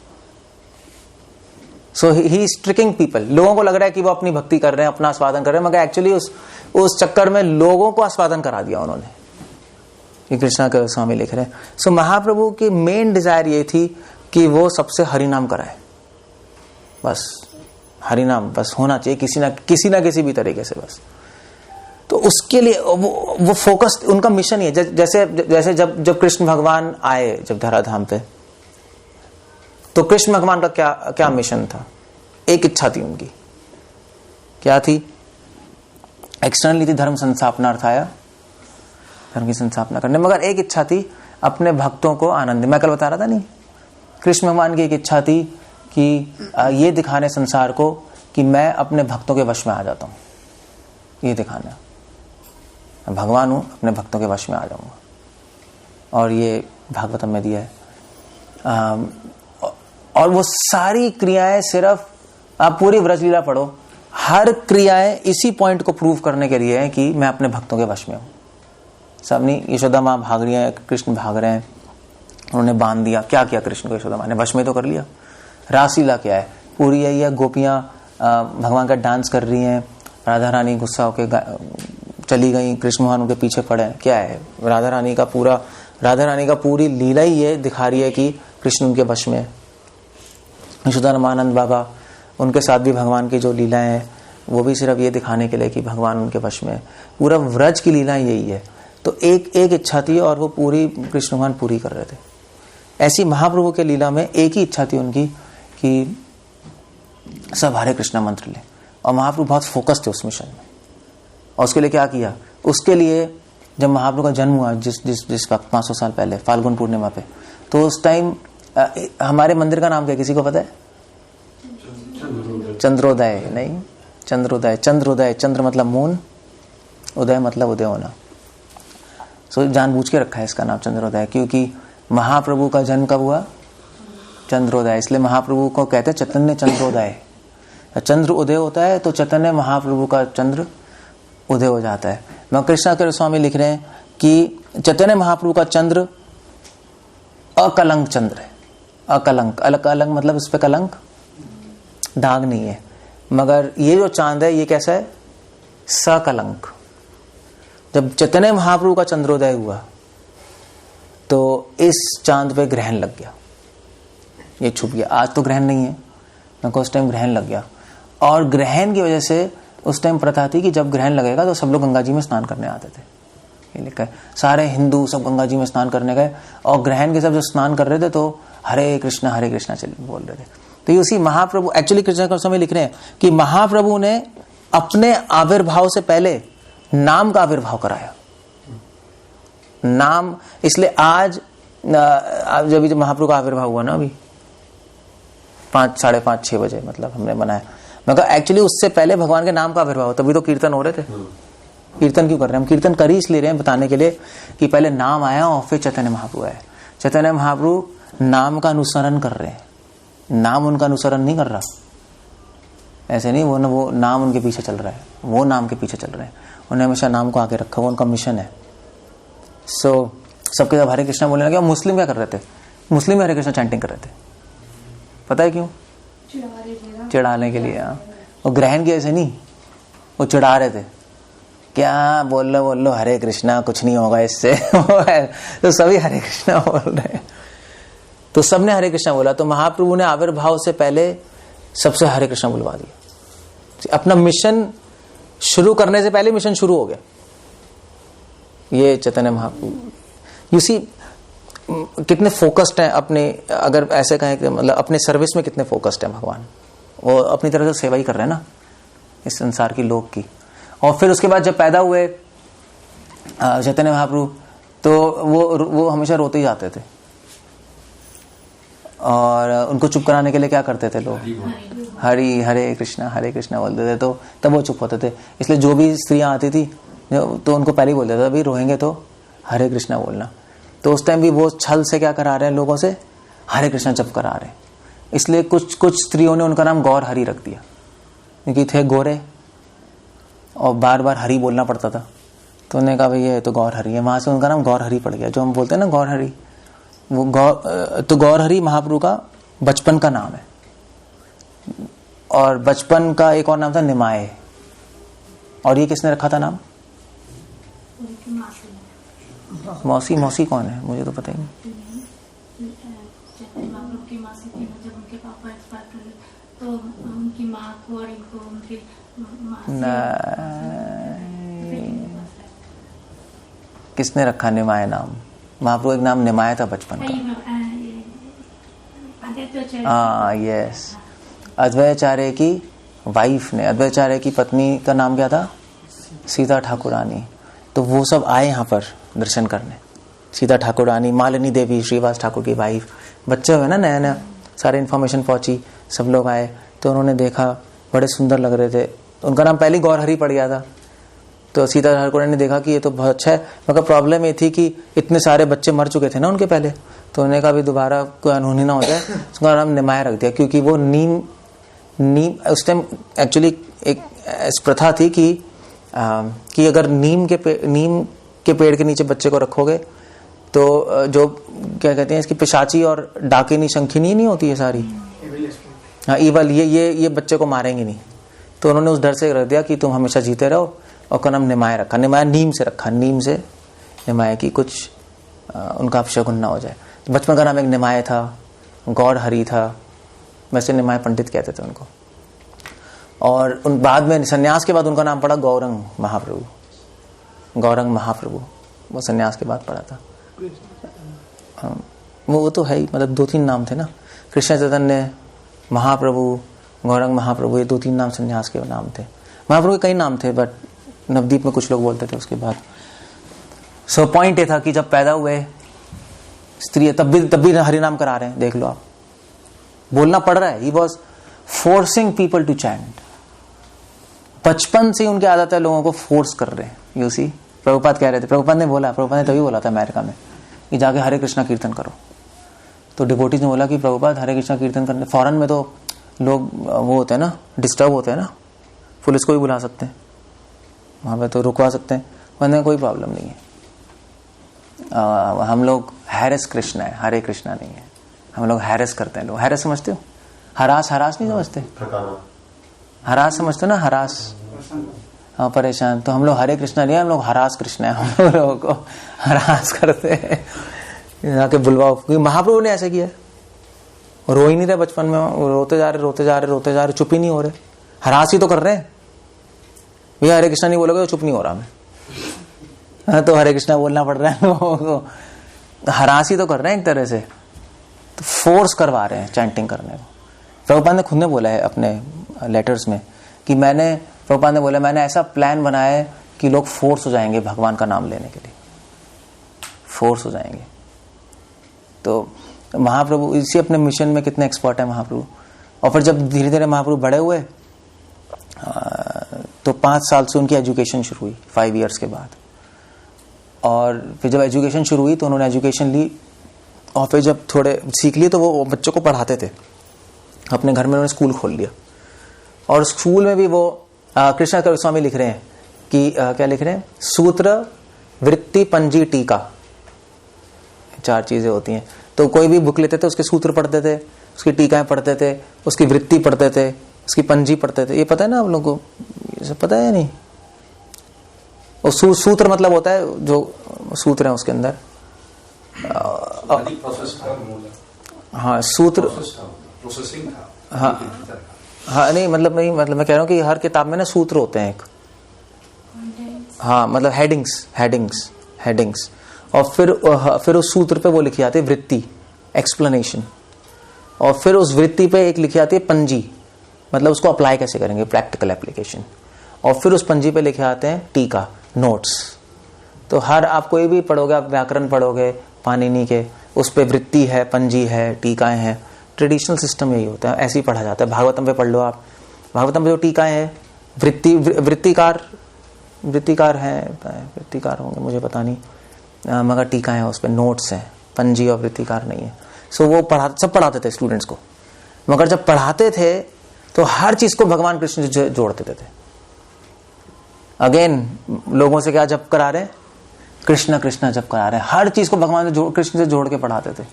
He is tricking people. लोगों को लग रहा है कि वो अपनी भक्ति कर रहे हैं, अपना आस्वादन कर रहे हैं, मगर एक्चुअली उस चक्कर में लोगों को आस्वादन करा दिया उन्होंने। ये कृष्णा के स्वामी लिख रहे हैं। महाप्रभु की मेन डिजायर ये थी कि वो सबसे हरिनाम कराए, बस हरिनाम बस होना चाहिए किसी ना किसी भी तरीके से बस। तो उसके लिए वो फोकस उनका मिशन ही है। जैसे जब कृष्ण भगवान आए जब धराधाम पे, तो कृष्ण भगवान का क्या मिशन था? एक इच्छा थी उनकी, क्या थी? एक्सटर्नली थी धर्म संस्थापनार्थाय, धर्म की संस्थापना करने, मगर एक इच्छा थी अपने भक्तों को आनंद। मैं कल बता रहा था नहीं, कृष्ण भगवान की एक इच्छा थी कि ये दिखाने संसार को कि मैं अपने भक्तों के वश में आ जाता हूं, ये दिखाना मैं भगवान हूं, अपने भक्तों के वश में आ जाऊंगा। और ये भागवतम में दिया है। और वो सारी क्रियाएं, सिर्फ आप पूरी व्रजलीला पढ़ो, हर क्रियाएं इसी पॉइंट को प्रूव करने के लिए है कि मैं अपने भक्तों के वश में हूं। सब नहीं, यशोदा माँ भाग रही है, कृष्ण भाग रहे हैं, उन्होंने बांध दिया। क्या किया कृष्ण को यशोदा माँ ने? वश में तो कर लिया। रासलीला क्या है? पूरी यही है, गोपियां भगवान का डांस कर रही हैं, राधा रानी गुस्सा होकर चली गई, कृष्ण भगवान उनके पीछे पड़े। क्या है? राधा रानी का पूरी लीला ही ये दिखा रही है कि कृष्ण उनके वश में है। यशोदा रामानंद बाबा, उनके साथ भी भगवान की जो लीलाएं हैं वो भी सिर्फ ये दिखाने के लिए कि भगवान उनके वश में है। पूरा व्रज की लीला यही है। तो एक इच्छा थी और वो पूरी कृष्ण भगवान पूरी कर रहे थे। ऐसी महाप्रभु के लीला में एक ही इच्छा थी उनकी कि सब हरे कृष्णा मंत्र ले, और महाप्रभु बहुत फोकस थे उस मिशन में। और उसके लिए क्या किया? उसके लिए जब महाप्रभु का जन्म हुआ जिस वक्त 500 साल पहले फाल्गुन पूर्णिमा पे, तो उस टाइम हमारे मंदिर का नाम क्या, किसी को पता है? चंद्रोदय नहीं, चंद्रोदय। चंद्र मतलब मून, उदय मतलब उदय होना। सो जानबूझ के रखा है इसका नाम चंद्रोदय, क्योंकि महाप्रभु का जन्म कब हुआ? चंद्रोदय। इसलिए महाप्रभु को कहते हैं चैतन्य चंद्रोदय। चंद्र उदय होता है तो चैतन्य महाप्रभु का चंद्र उदय हो जाता है। मैं कृष्णा स्वामी लिख रहे हैं कि चैतन्य महाप्रभु का चंद्र अकलंक चंद्र है। अकलंक, अलग मतलब इस पे कलंक, दाग नहीं है। मगर ये जो चांद है ये कैसा है? सकलंक। जब चैतन्य महाप्रभु का चंद्रोदय हुआ तो इस चांद पे ग्रहण लग गया, ये छुप गया। आज तो ग्रहण नहीं है, मगर उस टाइम ग्रहण लग गया। और ग्रहण की वजह से उस टाइम प्रथा थी कि जब ग्रहण लगेगा तो सब लोग गंगा जी में स्नान करने आते थे। ये लिखा है, सारे हिंदू सब गंगा जी में स्नान करने गए, और ग्रहण के सब जो स्नान कर रहे थे तो हरे कृष्णा चल बोल रहे थे। तो ये उसी महाप्रभु, एक्चुअली कृष्ण गोस्वामी लिख रहे हैं कि महाप्रभु ने अपने आविर्भाव से पहले नाम का आविर्भाव कराया। नाम, इसलिए आज जब महाप्रभु का आविर्भाव हुआ ना, अभी 5, 5:30, 6 बजे मतलब हमने मनाया, मगर एक्चुअली उससे पहले भगवान के नाम का आविर्भाव, तभी तो कीर्तन हो रहे थे। कीर्तन क्यों कर रहे हैं हम? कीर्तन कर ही इसलिए रहे हैं, बताने के लिए कि पहले नाम आया और फिर चैतन्य महाप्रभु आया। चैतन्य महाप्रभु नाम का अनुसरण कर रहे हैं, नाम उनका अनुसरण नहीं कर रहा। ऐसे नहीं, वो नाम उनके पीछे चल रहा है, वो नाम के पीछे चल रहे हैं। उन्होंने हमेशा नाम को आगे रखा, वो उनका मिशन है। सबके जब हरे कृष्णा बोलने लगे, मुस्लिम क्या कर रहे थे? मुस्लिम हरे कृष्णा चैंटिंग कर रहे थे। पता है क्यों? चिढ़ाने के लिए। वो ग्रहण की वजह से नहीं, वो चिढ़ा रहे थे। क्या बोल लो हरे कृष्णा, कुछ नहीं होगा इससे। तो सभी हरे कृष्णा बोल रहे हैं, तो सबने हरे कृष्णा बोला। तो महाप्रभु ने आविर्भाव से पहले सबसे हरे कृष्णा बुलवा दिया। अपना मिशन शुरू करने से पहले मिशन शुरू हो गया। ये चैतन्य महाप्रभु यू सी कितने फोकस्ड हैं अपने, अगर ऐसे कहें मतलब अपने सर्विस में कितने फोकस्ड हैं भगवान। वो अपनी तरह से सेवा ही कर रहे हैं ना इस संसार की लोग की। और फिर उसके बाद जब पैदा हुए चैतन्य महाप्रभु, तो वो हमेशा रोते ही जाते थे, और उनको चुप कराने के लिए क्या करते थे लोग? हरे कृष्णा बोलते थे, तो तब वो चुप होते थे। इसलिए जो भी स्त्रियां आती थी तो उनको पहले ही बोलते थे, अभी रोएंगे तो हरे कृष्णा बोलना। तो उस टाइम भी वो छल से क्या करा रहे हैं लोगों से? हरे कृष्णा जप करा रहे हैं। इसलिए कुछ स्त्रियों ने उनका नाम गौर हरि रख दिया, क्योंकि थे गोरे और बार बार हरि बोलना पड़ता था। तो उन्होंने कहा भाई ये तो गौर हरि है, वहां से उनका नाम गौर हरि पड़ गया। जो हम बोलते हैं ना गौर हरि, वो गौर हरि महाप्रभु का बचपन का नाम है। और बचपन का एक और नाम था निमाय। और ये किसने रखा था नाम? मौसी कौन है? मुझे तो पता ही नहीं। किसने रखा निमाय नाम? महाप्रभु एक नाम निमाय था बचपन का। हाँ यस। अद्वैताचार्य की वाइफ ने, अद्वैताचार्य की पत्नी का नाम क्या था? सीता ठाकुरानी। तो वो सब आए यहाँ पर दर्शन करने। सीता ठाकुरानी, मालिनी देवी, श्रीवास ठाकुर की वाइफ, बच्चे हुए ना नया नया, सारे इन्फॉर्मेशन पहुंची, सब लोग आए तो उन्होंने देखा, बड़े सुंदर लग रहे थे। उनका नाम पहले गौर हरि पड़ गया था। तो सीता ठाकुरानी ने देखा कि ये तो बहुत अच्छा है, मगर प्रॉब्लम ये थी कि इतने सारे बच्चे मर चुके थे ना उनके पहले, तो उन्होंने कहा भी दोबारा कोई अनहोनी ना हो जाए, उसका नाम निमाय रख दिया। क्योंकि वो नीम उस टाइम एक्चुअली एक प्रथा थी कि अगर नीम के पेड़ के नीचे बच्चे को रखोगे तो जो क्या कहते हैं इसकी पिशाची और डाकिनी शंखिनी नहीं होती है सारी, हाँ ईवल, ये बच्चे को मारेंगे नहीं। तो उन्होंने उस डर से रख दिया कि तुम हमेशा जीते रहो, और का नाम निमाय रखा। निमाय नीम से रखा, नीम से निमाय की कुछ उनका अपशगुन ना हो जाए। बचपन का नाम एक निमाय था, गौर हरि था, वैसे निमाय पंडित कहते थे उनको। और उन बाद में सन्यास के बाद उनका नाम पड़ा गौरंग महाप्रभु। गौरंग महाप्रभु वो सन्यास के बाद पड़ा था। वो तो है ही, मतलब 2-3 नाम थे ना, कृष्ण चैतन्य महाप्रभु, गौरंग महाप्रभु, ये 2-3 नाम सन्यास के नाम थे। महाप्रभु के कई नाम थे, बट नवदीप में कुछ लोग बोलते थे उसके बाद। सो पॉइंट ये था कि जब पैदा हुए स्त्री, तब भी हरि नाम करा रहे हैं, देख लो आप, बोलना पड़ रहा है। He was forcing people to chant. बचपन से उनकी आदत है, लोगों को फोर्स कर रहे हैं। यू सी, प्रभुपाद कह रहे थे, प्रभुपाद ने तभी बोला था अमेरिका में कि जाके हरे कृष्णा कीर्तन करो। तो डिवोटीज ने बोला कि प्रभुपाद हरे कृष्णा कीर्तन करने, फॉरेन में तो लोग वो होते हैं ना, डिस्टर्ब होते हैं ना, पुलिस को भी बुला सकते हैं, वहां पे तो रुकवा सकते हैं, वरना कोई प्रॉब्लम नहीं है। हम लोग हैरेस कृष्णा है, हरे कृष्णा नहीं है। हम लोग हैरेस करते हैं। लोग हैरेस समझते हो? हरास नहीं समझते? हरास समझते हो ना, हरास, हाँ परेशान। तो हम लोग हरे कृष्णा नहीं है, हम लोग हरास कृष्णा है। हम लोगों को हरास करते हैं, जाके बुलवाओ। क्योंकि महाप्रभु ने ऐसे किया, रो ही नहीं रहे बचपन में, रोते जा रहे, चुप ही नहीं हो रहे, हरास ही तो कर रहे हैं। भैया हरे कृष्णा नहीं बोलोगे तो चुप नहीं हो रहा मैं, तो हरे कृष्णा बोलना पड़ रहा है लोगों को। हरास ही तो कर रहे हैं एक तरह से, तो फोर्स करवा रहे हैं चैंटिंग करने को। प्रभुपाद ने खुद ने बोला है अपने लेटर्स में कि प्रभुपाद ने बोला मैंने ऐसा प्लान बनाया है कि लोग फोर्स हो जाएंगे भगवान का नाम लेने के लिए, फोर्स हो जाएंगे। तो महाप्रभु इसी अपने मिशन में कितने एक्सपर्ट है महाप्रभु। और फिर जब धीरे धीरे महाप्रभु बड़े हुए तो 5 साल से उनकी एजुकेशन शुरू हुई, 5 इयर्स के बाद। और फिर जब एजुकेशन शुरू हुई तो उन्होंने एजुकेशन ली, और फिर जब थोड़े सीख लिए तो वो बच्चों को पढ़ाते थे अपने घर में। उन्होंने स्कूल खोल लिया, और स्कूल में भी वो कृष्णा स्वामी लिख रहे हैं कि क्या लिख रहे हैं, सूत्र, वृत्ति, पंजी, टीका, 4 चीजें होती हैं। तो कोई भी बुक लेते थे, उसके सूत्र पढ़ते थे, उसकी टीकाएं पढ़ते थे, उसकी वृत्ति पढ़ते थे, उसकी पंजी पढ़ते थे। ये पता है ना आप लोगों को, ये सब पता है या नहीं? और सूत्र मतलब होता है जो सूत्र है उसके अंदर, हाँ सूत्र, हाँ नहीं मतलब मैं कह रहा हूँ कि हर किताब में ना सूत्र होते हैं एक, हाँ मतलब हेडिंग्स। और फिर उस सूत्र पे वो लिखी जाती है वृत्ति, एक्सप्लेनेशन। और फिर उस वृत्ति पे एक लिखी जाती है पंजी, मतलब उसको अप्लाई कैसे करेंगे, प्रैक्टिकल एप्लीकेशन। और फिर उस पंजी पे लिखे आते हैं टीका, नोट्स। तो हर आप कोई भी पढ़ोगे, आप व्याकरण पढ़ोगे पाणिनि के, उस पे वृत्ति है, पंजी है, टीकाएं हैं। ट्रेडिशनल सिस्टम यही होता है, ऐसे ही पढ़ा जाता है। भागवतम पे पढ़ लो आप, भागवतम पे जो टीकाएं हैं, वृत्तिकार होंगे मुझे पता नहीं, मगर टीकाएं हैं उस पे, नोट्स हैं, पंजी और वृत्तिकार नहीं है। सो वो सब पढ़ाते थे स्टूडेंट्स को। मगर जब पढ़ाते थे तो हर चीज को भगवान कृष्ण से जोड़ देते थे। अगेन लोगों से क्या जप करा रहे हैं, कृष्ण कृष्ण जप करा रहे हैं, हर चीज को भगवान से कृष्ण से जोड़ के पढ़ाते थे।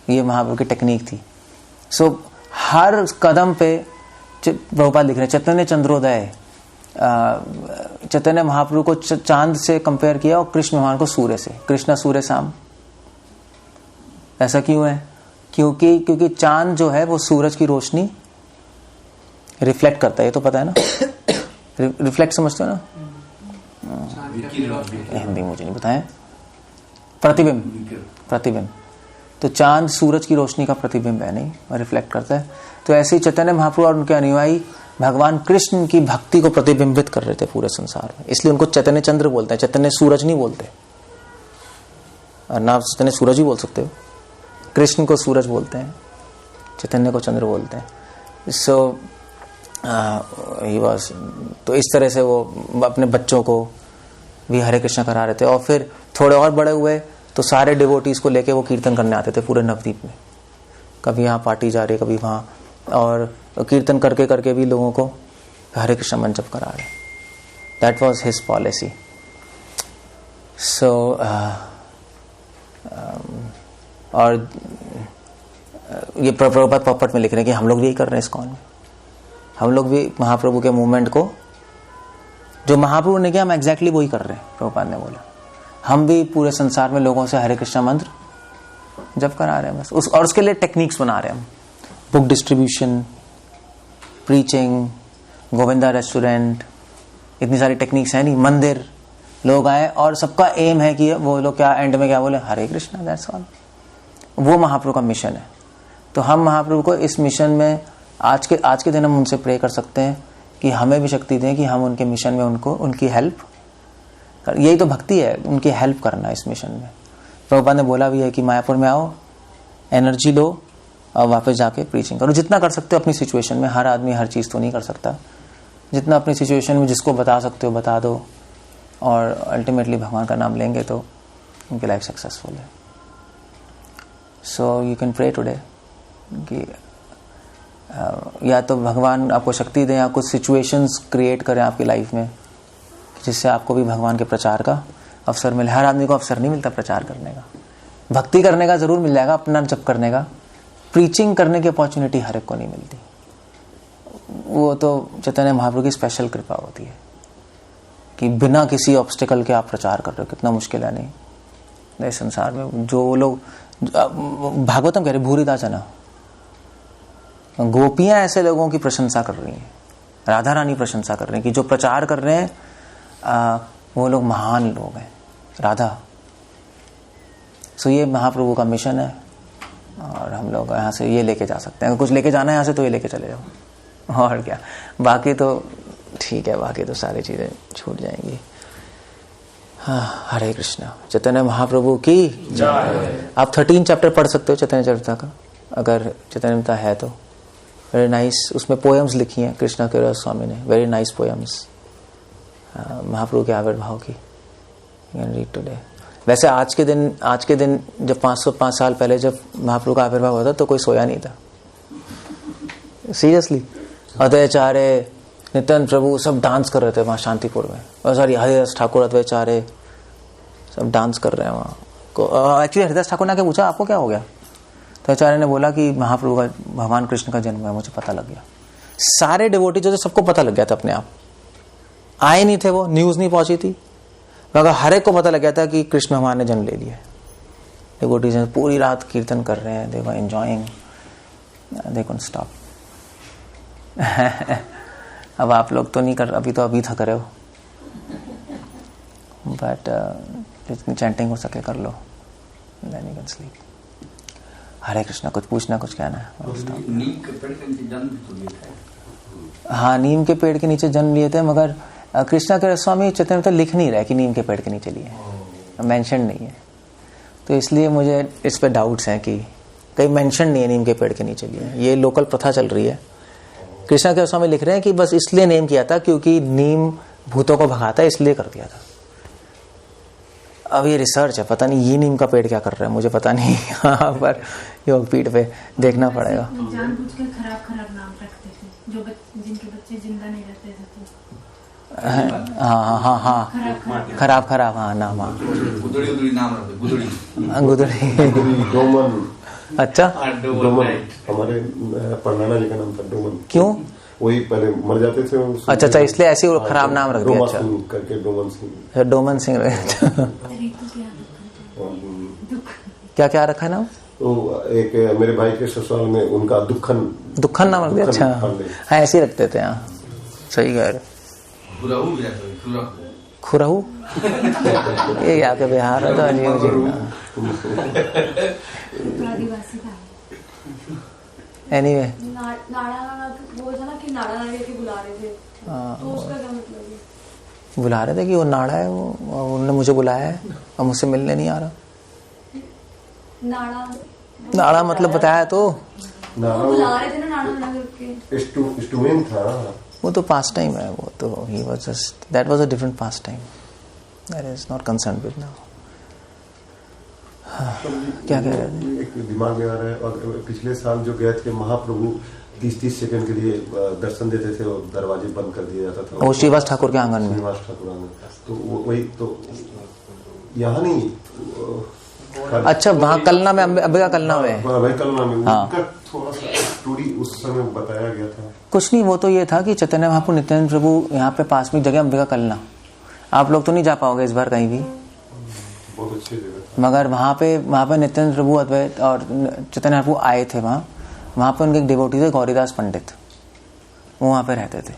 ये महाप्रभु की टेक्निक थी। सो हर कदम पे प्रभुपाद लिख रहे हैं, चैतन्य चंद्रोदय, चैतन्य महाप्रभु को चांद से कंपेयर किया और कृष्ण भगवान को सूर्य से, कृष्णा सूर्य शाम। ऐसा क्यों है? क्योंकि चांद जो है वो सूरज की रोशनी रिफ्लेक्ट करता है, ये तो पता है ना। रिफ्लेक्ट समझते हो ना, हिंदी मुझे नहीं बताया। प्रतिबिंब तो चांद सूरज की रोशनी का प्रतिबिंब है, नहीं, रिफ्लेक्ट करता है। तो ऐसे ही चैतन्य महाप्रभु और उनके अनुयायी भगवान कृष्ण की भक्ति को प्रतिबिंबित कर रहे थे पूरे संसार में, इसलिए उनको चैतन्य चंद्र बोलते हैं, चैतन्य सूरज नहीं बोलते। और ना चैतन्य सूरज ही बोल सकते हो, कृष्ण को सूरज बोलते हैं, चैतन्य को चंद्र बोलते हैं। सो ही वाज, तो इस तरह से वो अपने बच्चों को भी हरे कृष्ण करा रहे थे। और फिर थोड़े और बड़े हुए तो सारे डिवोटीज को लेके वो कीर्तन करने आते थे पूरे नवद्वीप में, कभी यहाँ पार्टी जा रही, कभी वहाँ, और कीर्तन करके करके भी लोगों को हरे कृष्ण मंचप करा रहे। That was his policy. So और ये प्रभुपाद पॉपट में लिख रहे हैं कि हम लोग भी यही कर रहे हैं इस्कॉन में, हम लोग भी महाप्रभु के मूवमेंट को, जो महाप्रभु ने किया हम एग्जैक्टली वही कर रहे हैं। प्रभुपाद ने बोला हम भी पूरे संसार में लोगों से हरे कृष्ण मंत्र जप करा रहे हैं बस, और उसके लिए टेक्निक्स बना रहे हैं हम, book distribution, preaching, Govinda restaurant, इतनी सारी टेक्निक्स है नहीं, मंदिर, लोग आए और सबका एम है कि वो लोग क्या एंड में क्या बोले, हरे कृष्णा, दैट्स ऑल। वो महाप्रभु का मिशन है। तो हम महाप्रभु को इस मिशन में आज के दिन हम उनसे प्रे कर सकते हैं कि हमें भी शक्ति दें कि हम उनके मिशन में उनको उनकी हेल्प, यही तो भक्ति है, उनकी हेल्प करना इस मिशन में। प्रभुपाद ने बोला भी है कि मायापुर में आओ, एनर्जी लो और वापस जाके प्रीचिंग करो, जितना कर सकते हो अपनी सिचुएशन में। हर आदमी हर चीज़ तो नहीं कर सकता, जितना अपनी सिचुएशन में जिसको बता सकते हो बता दो, और अल्टीमेटली भगवान का नाम लेंगे तो उनकी लाइफ सक्सेसफुल है। So you can pray today कि या तो भगवान आपको शक्ति दें या कुछ सिचुएशंस क्रिएट करें आपकी लाइफ में जिससे आपको भी भगवान के प्रचार का अवसर मिले। हर आदमी को अवसर नहीं मिलता प्रचार करने का, भक्ति करने का जरूर मिल जाएगा, अपना जप करने का, प्रीचिंग करने की अपॉर्चुनिटी हर एक को नहीं मिलती। वो तो चैतन्य महाप्रभु की स्पेशल कृपा होती है कि बिना किसी ऑब्स्टिकल के आप प्रचार कर रहे हो, कितना मुश्किल है नहीं। इस संसार में जो लोग, भागवतम कह रहे भूरिदा जना, गोपियां ऐसे लोगों की प्रशंसा कर रही हैं, राधा रानी प्रशंसा कर रही हैं कि जो प्रचार कर रहे हैं वो लोग महान लोग हैं, राधा। सो ये महाप्रभु का मिशन है और हम लोग यहाँ से ये लेके जा सकते हैं। अगर कुछ लेके जाना है यहाँ से तो ये लेके चले जाओ, और क्या, बाकी तो ठीक है, बाकी तो सारी चीजें छूट जाएंगी। हाँ, हरे कृष्णा। चैतन्य महाप्रभु की जय। आप 13 चैप्टर पढ़ सकते हो चैतन्य चरिता का, अगर चैतन्यता है तो। वेरी नाइस, उसमें पोएम्स लिखी हैं कृष्णा के स्वामी ने, वेरी नाइस पोएम्स महाप्रभु के आविर्भाव की, यू कैन रीड टुडे। वैसे आज के दिन जब 505 साल पहले जब महाप्रभु का आविर्भाव हुआ था तो कोई सोया नहीं था, सीरियसली। अद्वैताचार्य, नित्यानंद प्रभु सब डांस कर रहे थे वहाँ शांतिपुर में, और सॉरी हरिदास ठाकुर, अद्वैताचार्य सब डांस कर रहे हैं वहाँ। एक्चुअली हरिदास ठाकुर ने क्या पूछा, आपको क्या हो गया? तो आचार्य ने बोला कि महाप्रभु का, भगवान कृष्ण का जन्म है, मुझे पता लग गया। सारे डिवोटी जो थे सबको पता लग गया था, अपने आप आए नहीं थे, वो न्यूज नहीं पहुंची थी, मगर हर एक को पता लग गया था कि कृष्ण भगवान ने जन्म ले लिया। डिवोटीज पूरी रात कीर्तन कर रहे हैं, दे वर एंजॉयिंग, दे कुडंट स्टॉप। अब आप लोग तो नहीं कर, अभी थक रहे हो, बट जितनी चैंटिंग हो सके कर लो, देन यू कैन स्लीप। हरे कृष्णा। कुछ पूछना, कुछ कहना है? नीम के पेड़ के नीचे जन्म तो लिया था। हाँ, नीम के पेड़ के नीचे जन्म लिए थे, मगर कृष्णा के स्वामी चैतन्य तो लिख नहीं रहा कि नीम के पेड़ के नीचे लिए, मेंशन नहीं है, तो इसलिए मुझे इस पे डाउट्स हैं कि कहीं मेंशन नहीं है नीम के पेड़ के नीचे लिए। ये लोकल प्रथा चल रही है। कृष्णा के स्वामी लिख रहे हैं कि बस इसलिए नेम किया था क्योंकि नीम भूतों को भगाता है, इसलिए कर दिया था। अब ये रिसर्च है, पता नहीं ये नीम का पेड़ क्या कर रहा है, मुझे पता नहीं। यहाँ पर योगपीठ पे देखना पड़ेगा। जानबूझ के खराब नाम रखते थे, जो जिनके बच्चे जिंदा नहीं रहते थे। हाँ, खराब, हाँ नाम, हाँ गुदड़ी नाम रखते, डोमन। अच्छा, डोमन हमारे परनाना जी का नाम था, डोमन। क्यों? वही पहले मर जाते थे। अच्छा, इसलिए ऐसे ही खराब नाम रख दिया। अच्छा, करके डोमन सिंह। डोमन सिंह। क्या क्या रखा है नाम? तो एक मेरे भाई के ससुराल में उनका दुखन नाम रख दिया। अच्छा, हाँ ऐसे ही रखते थे। हाँ सही कह रहे। खुरहू ये यहाँ के बिहार है तो अजीब। आदिवासी था। एनीवे नाड़ा वो था ना कि नाड़ा नाड़ा के बुला रहे थे, तो उसका क्या मतलब है? बुला रहे थे कि वो नाड़ा है, वो उन्होंने मुझे बुलाया है और मुझसे मिलने नहीं आ रहा। नाड़ा मतलब बताया तो बुला रहे थे ना नाड़ा नाड़ा करके। स्टूडेंट था वो तो पास्ट टाइम है, वो तो he was just that was a different past time, that is not concern with now. क्या कह रहे थे? एक दिमाग में आ रहा है। और पिछले साल जो गए थे महाप्रभु 30-30 सेकंड के लिए दर्शन देते थे और दरवाजे बंद कर दिया जाता था, वो श्रीवास ठाकुर के आंगन में। श्रीवास ठाकुर आंगन, तो वही तो यहाँ नहीं। अच्छा वहाँ कलना में, अंबिका कलना में, भाई कलना में हाँ। उनका थोड़ा सा स्टोरी उस समय बताया गया था। कुछ नहीं, वो तो ये था कि चैतन्य महाप्रभु नित्यानंद प्रभु यहाँ पे पास में जगह अंबिका कलना, आप लोग तो नहीं जा पाओगे इस बार कहीं भी, बहुत अच्छी जगह, मगर वहाँ पे नित्यानंद प्रभु अद्वैत और चैतन्य महाप्रभु आए थे। वहाँ पे उनके एक डिवोटी थे गौरीदास पंडित, वो वहाँ पे रहते थे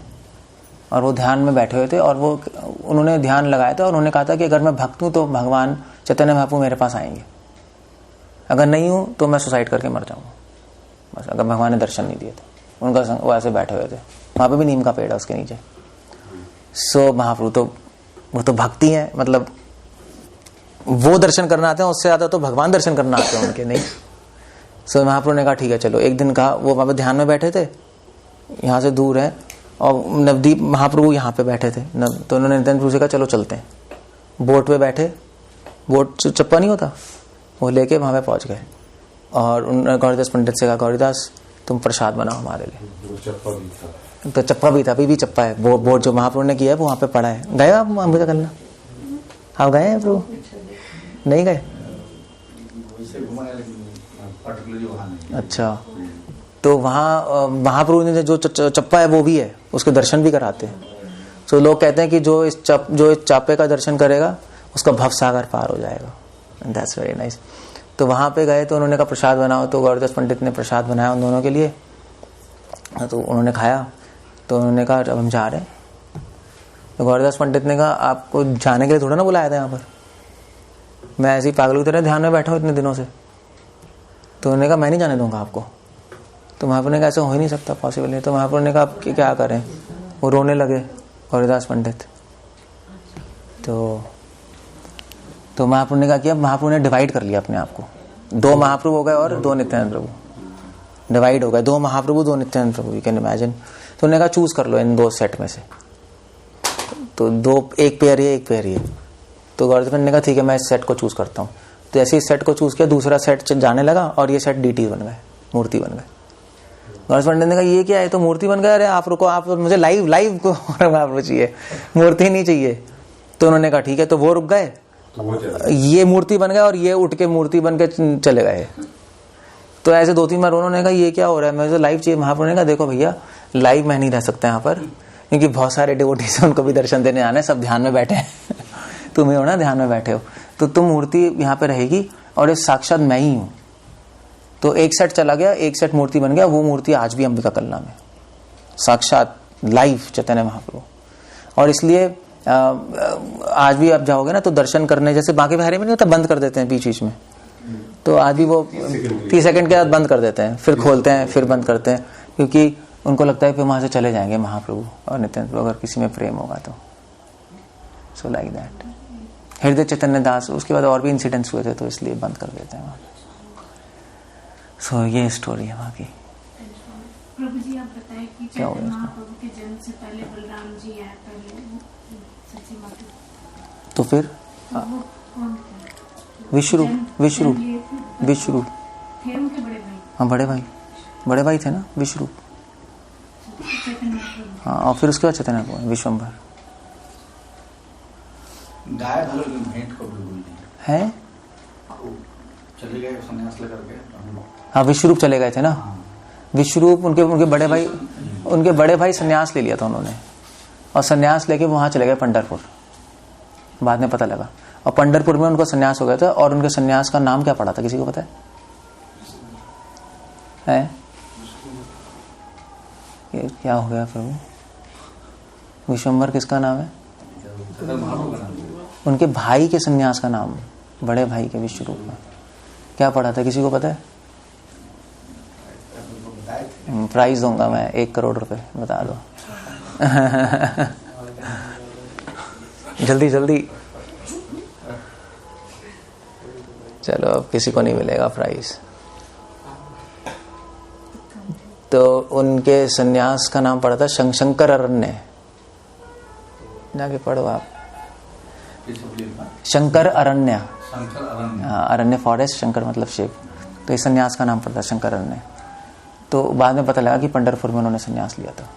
और वो ध्यान में बैठे हुए थे और वो उन्होंने ध्यान लगाया था और उन्होंने कहा था कि अगर मैं भक्त हूँ तो भगवान चैतन्य महाप्रभु मेरे पास आएंगे, अगर नहीं हूँ तो मैं सुसाइड करके मर जाऊंगा बस, अगर भगवान ने दर्शन नहीं दिए तो। उनका वो ऐसे बैठे हुए थे, वहाँ पे भी नीम का पेड़ है उसके नीचे। सो महाप्रभु तो वो तो भक्ति है, मतलब वो दर्शन करना आते हैं, उससे ज्यादा तो भगवान दर्शन करना आते हैं उनके, नहीं। सो महाप्रभु ने कहा ठीक है चलो। एक दिन कहा वो वहाँ पे ध्यान में बैठे थे, यहाँ से दूर है, और नवदीप महाप्रभु यहाँ पे बैठे थे, तो उन्होंने नित्यानंद प्रभु से कहा चलो चलते हैं। बोट पे बैठे, बोट चप्पा नहीं होता, वो लेके वहाँ पे पहुँच गए और उन्होंने गौरीदास पंडित से कहा गौरीदास तुम प्रसाद बनाओ हमारे लिए। चप्पा भी था, तो चप्पा भी था, अभी भी चप्पा है, बोट जो महाप्रभु ने किया है वो वहाँ पे पड़ा है। गए आप अंबिका कलना? आप गए हैं प्रभु? नहीं गए? अच्छा, तो वहाँ महाप्रभु ने जो चप्पा है वो भी है, उसके दर्शन भी कराते हैं। तो लोग कहते हैं कि जो इस चापे का दर्शन करेगा उसका भव सागर पार हो जाएगा। That's very nice. तो वहाँ पे गए तो उन्होंने कहा प्रसाद बनाओ, तो गौरीदास पंडित ने प्रसाद बनाया उन दोनों के लिए, तो उन्होंने खाया। तो उन्होंने कहा अब हम जा रहे हैं। तो गौरीदास पंडित ने कहा आपको जाने के लिए थोड़ा ना बुलाया था यहाँ पर, मैं ऐसे ही पागल की तरह ध्यान में बैठा हूँ इतने दिनों से। तो उन्होंने कहा मैं नहीं जाने दूंगा आपको। तो महाप्रभु ने कहा ऐसा हो ही नहीं सकता, पॉसिबल नहीं। तो महाप्रभु ने कहा आप क्या करें, वो रोने लगे गौरीदास पंडित। तो महाप्रभु ने कहा कि अब महाप्रभु ने डिवाइड कर लिया अपने आप को, 2 महाप्रभु हो गए और 2 नित्यानंद प्रभु, डिवाइड हो गए, 2 महाप्रभु 2 नित्यानंद प्रभु, यू कैन इमेजिन। तो उन्होंने कहा चूज कर लो इन 2 सेट में से, तो 2 एक पेयर ये एक पेयर ये। तो गौरीदास पंडित ने कहा ठीक है मैं इस सेट को चूज करता हूँ। तो ऐसे इस सेट को चूज किया, दूसरा सेट जाने लगा और ये सेट डीटी बन गए, मूर्ति बन गए। गौरीदास पंडित ने कहा ये क्या है, तो मूर्ति बन गया। अरे आप रुको, आप मुझे लाइव को महाप्रभु चाहिए, मूर्ति नहीं चाहिए। तो उन्होंने कहा ठीक है, तो वो रुक गए, ये मूर्ति बन गया और ये उठ के मूर्ति बन के चले गए। तो ऐसे 2-3 बार उन्होंने कहा ये क्या हो रहा है, मुझे लाइव चाहिए। महाप्रभु ने कहा देखो भैया लाइव मैं नहीं रह सकता यहाँ पर, क्योंकि बहुत सारे डिवोटीज हैं, उनको भी दर्शन देने आने, सब ध्यान में बैठे हैं तुम ही हो ना ध्यान में बैठे हो, तो तुम मूर्ति यहाँ पे रहेगी और ये साक्षात मैं ही हूँ। तो एक सेट चला गया, एक सेट मूर्ति बन गया, वो मूर्ति आज भी अंबिका कलना में साक्षात लाइव चैतन्य महाप्रभु। और इसलिए आज भी आप जाओगे ना तो दर्शन करने, जैसे बाकी बहरे में नहीं होता बंद कर देते हैं बीच बीच में, तो आज भी वो 30 सेकंड के बाद बंद कर देते हैं, फिर खोलते हैं, फिर बंद करते हैं, क्योंकि उनको लगता है कि वहां से चले जाएंगे महाप्रभु और नित्यानंद प्रभु, अगर किसी में प्रेम होगा तो। सो लाइक दैट हृदय चैतन्य दास, उसके बाद और भी इंसिडेंट्स हुए थे तो इसलिए बंद कर देते हैं वहां। सो ये स्टोरी है वहां की। प्रभु जी आप बताएं कि चैतन्य महाप्रभु के जन्म से पहले बलराम जी आए, पहले सच्ची माता, तो फिर विश्वरूप थे उनके बड़े भाई। हाँ बड़े भाई थे ना विश्वरूप। हाँ और फिर उसके बाद चैतन्य को विश्वम्भर गाय भलो की भेंट को भी बोल है। चले गए संन्यास लेकर के। हाँ विश्वरूप चले गए थे ना, विश्वरूप उनके बड़े भाई संन्यास ले लिया था उन्होंने, और संन्यास लेके वहां चले गए पंढरपुर, बाद में पता लगा। और पंढरपुर में उनका संन्यास हो गया था, और उनके संन्यास का नाम क्या पड़ा था, किसी को पता है? ये क्या हो गया प्रभु? विश्वम्भर किसका नाम है? उनके भाई के संन्यास का नाम, बड़े भाई के विश्वरूप में क्या पढ़ा था, किसी को पता है? प्राइज दूंगा मैं 1 करोड़ रुपए, बता दो। जल्दी जल्दी। चलो अब किसी को नहीं मिलेगा प्राइज। तो उनके सन्यास का नाम पड़ा था शंकर अरण्य। जाके पढ़ो आप, शंकर अरण्य। हाँ, अरण्य फॉरेस्ट, शंकर मतलब शिव। तो इस सन्यास का नाम पड़ा था शंकर अरण्य। तो बाद में पता लगा कि पंढरपुर में उन्होंने सन्यास लिया था।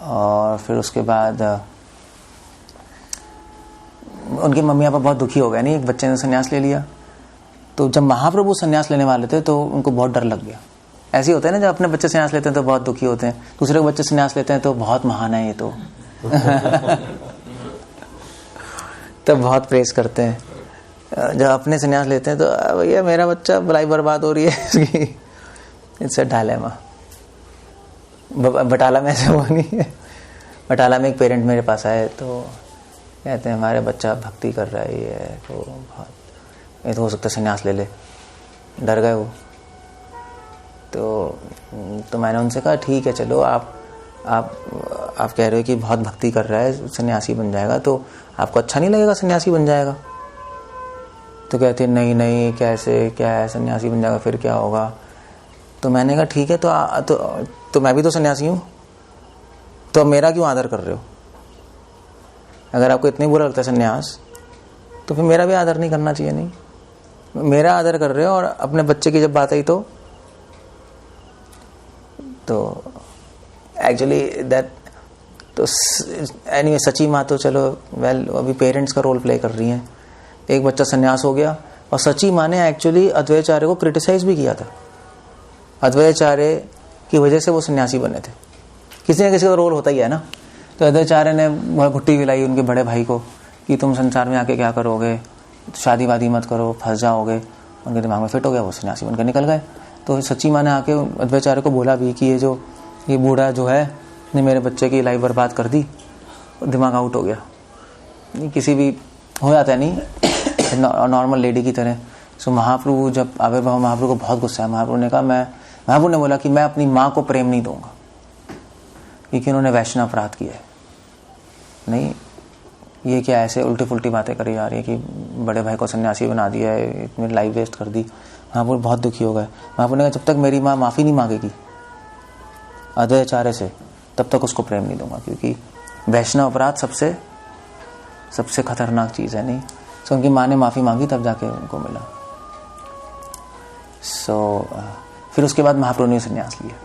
और फिर उसके बाद उनके मम्मी पापा बहुत दुखी हो गए, नहीं, एक बच्चे ने सन्यास ले लिया। तो जब महाप्रभु सन्यास लेने वाले थे तो उनको बहुत डर लग गया। ऐसे ही होता है ना, जब अपने बच्चे सन्यास लेते हैं तो बहुत दुखी होते हैं, दूसरे के बच्चे सन्यास लेते हैं तो बहुत महान है ये तो। तब बहुत प्रेस करते हैं। जब अपने सन्यास लेते हैं तो भैया मेरा बच्चा भलाई बर्बाद हो रही है इसकी। It's a dilemma. बटाला में ऐसा हुआ नहीं है। बटाला में एक पेरेंट मेरे पास आए तो कहते हैं हमारे बच्चा भक्ति कर रहा है, ये तो बहुत, ये तो हो सकता है सन्यास ले ले। डर गए वो। तो मैंने उनसे कहा ठीक है चलो, आप कह रहे हो कि बहुत भक्ति कर रहा है, सन्यासी बन जाएगा, तो आपको अच्छा नहीं लगेगा सन्यासी बन जाएगा? तो कहते नहीं नहीं, कैसे, क्या है, सन्यासी बन जाएगा फिर क्या होगा? तो मैंने कहा ठीक है, तो मैं भी तो सन्यासी हूँ, तो मेरा क्यों आदर कर रहे हो? अगर आपको इतनी बुरा लगता है सन्यास तो फिर मेरा भी आदर नहीं करना चाहिए। नहीं, मेरा आदर कर रहे हो। और अपने बच्चे की जब बात आई तो एक्चुअली दैट, तो एनीवे सची माँ तो चलो वेल अभी पेरेंट्स का रोल प्ले कर रही हैं। एक बच्चा सन्यास हो गया और सची माँ ने एक्चुअली अद्वैताचार्य को क्रिटिसाइज भी किया था। अद्वैताचार्य की वजह से वो सन्यासी बने थे। किसी न किसी का रोल होता ही है ना। तो अद्वैताचार्य ने बहुत घुट्टी खिलाई उनके बड़े भाई को कि तुम संसार में आके क्या करोगे, शादी वादी मत करो, फंस जाओगे। उनके दिमाग में फिट हो गया, वो सन्यासी बनकर निकल गए। तो सच्ची माँ ने आके अद्वैताचार्य को बोला भी कि ये बूढ़ा जो है ने मेरे बच्चे की लाइफ बर्बाद कर दी, दिमाग आउट हो गया। नहीं, किसी भी हो जाता है, नहीं नॉर्मल लेडी की तरह। सो महाप्रभु जब आविर्भाव, महाप्रभु को बहुत गुस्सा है। महाप्रभु ने बोला कि मैं अपनी माँ को प्रेम नहीं दूंगा क्योंकि उन्होंने वैष्णव अपराध किया है। नहीं, ये क्या ऐसे उल्टी फुल्टी बातें करी जा रही है कि बड़े भाई को सन्यासी बना दिया है, इतनी लाइफ वेस्ट कर दी। महाप्रभु बहुत दुखी हो गए। महाप्रभु ने कहा जब तक मेरी माँ माफ़ी नहीं मांगेगी अद्वैताचार्य से तब तक उसको प्रेम नहीं दूंगा, क्योंकि वैष्णव अपराध सबसे खतरनाक चीज़ है। नहीं, सो उनकी माँ ने माफ़ी मांगी तब जाके उनको मिला। फिर उसके बाद महाप्रभु ने सन्यास लिया,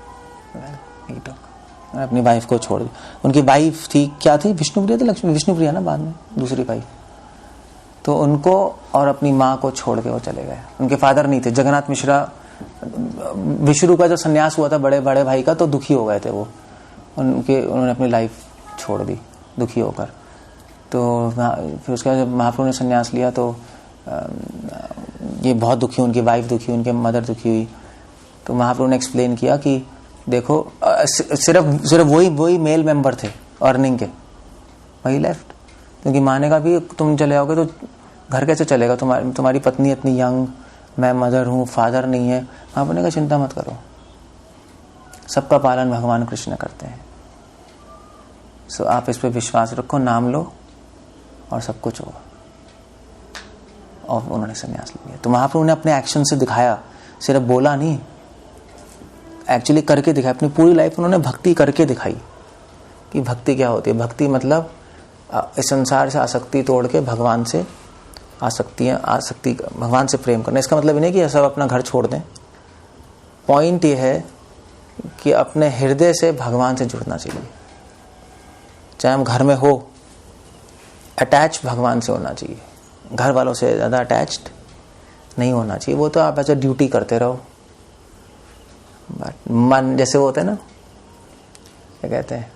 अपनी वाइफ को छोड़ दिया। उनकी वाइफ थी, क्या थी, विष्णुप्रिया थी, लक्ष्मी विष्णुप्रिया ना, बाद में दूसरी वाइफ। तो उनको और अपनी माँ को छोड़ के वो चले गए। उनके फादर नहीं थे, जगन्नाथ मिश्रा। विष्णु का जो सन्यास हुआ था बड़े भाई का, तो दुखी हो गए थे वो, उन्होंने अपनी लाइफ छोड़ दी दुखी होकर। तो फिर उसके बाद जब महाप्रभु ने सन्यास लिया तो ये बहुत दुखी, उनकी वाइफ दुखी, उनके मदर दुखी हुई। तो महाप्रभु ने एक्सप्लेन किया कि देखो सिर्फ वही मेल मेंबर थे अर्निंग के, वही लेफ्ट। क्योंकि माँ ने कहा भी तुम चले जाओगे तो घर कैसे चलेगा, तुम्हारी पत्नी इतनी यंग, मैं मदर हूँ, फादर नहीं है। महाप्रभु ने कहा चिंता मत करो, सबका पालन भगवान कृष्ण करते हैं। सो आप इस पे विश्वास रखो, नाम लो और सब कुछ होगा। और उन्होंने संन्यास लिया। तो महाप्रभु ने अपने एक्शन से दिखाया, सिर्फ बोला नहीं, एक्चुअली करके दिखाया। अपनी पूरी लाइफ उन्होंने भक्ति करके दिखाई कि भक्ति क्या होती है। भक्ति मतलब इस संसार से आसक्ति तोड़ के भगवान से आसक्ति भगवान से प्रेम करना। इसका मतलब ये नहीं कि सब अपना घर छोड़ दें। पॉइंट ये है कि अपने हृदय से भगवान से जुड़ना चाहिए। चाहे हम घर में हो, अटैच भगवान से होना चाहिए, घर वालों से ज़्यादा अटैच्ड नहीं होना चाहिए। वो तो आप ऐसे ड्यूटी करते रहो। बट मन जैसे वो होता है ना, क्या कहते हैं,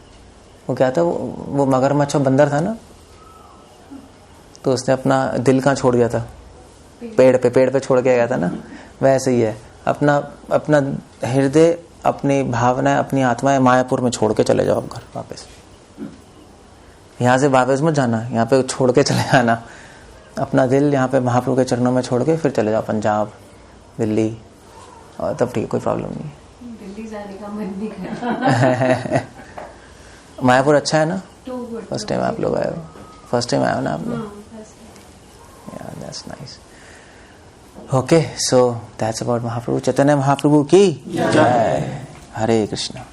वो क्या था, वो मगरमच्छ बंदर था ना, तो उसने अपना दिल कहाँ छोड़ दिया था, पेड़ पे छोड़ के गया था ना। वैसे ही है, अपना हृदय, अपनी भावनाएं, अपनी आत्माएं मायापुर में छोड़ के चले जाओ घर वापस। यहाँ से वापस मत जाना, यहाँ पे छोड़ के चले जाना अपना दिल, यहाँ पे महाप्रभु के चरणों में छोड़ के फिर चले जाओ पंजाब, दिल्ली, और तब ठीक, कोई प्रॉब्लम नहीं। दिल्ली जाने का दिख रहा मायापुर अच्छा है ना? तो फर्स्ट टाइम आप लोग आए हो? फर्स्ट टाइम आए हो ना आप लोग? हाँ, first Yeah, that's nice. Okay, so that's about Mahaprabhu. Chaitanya Mahaprabhu ki Jai. Hare Krishna.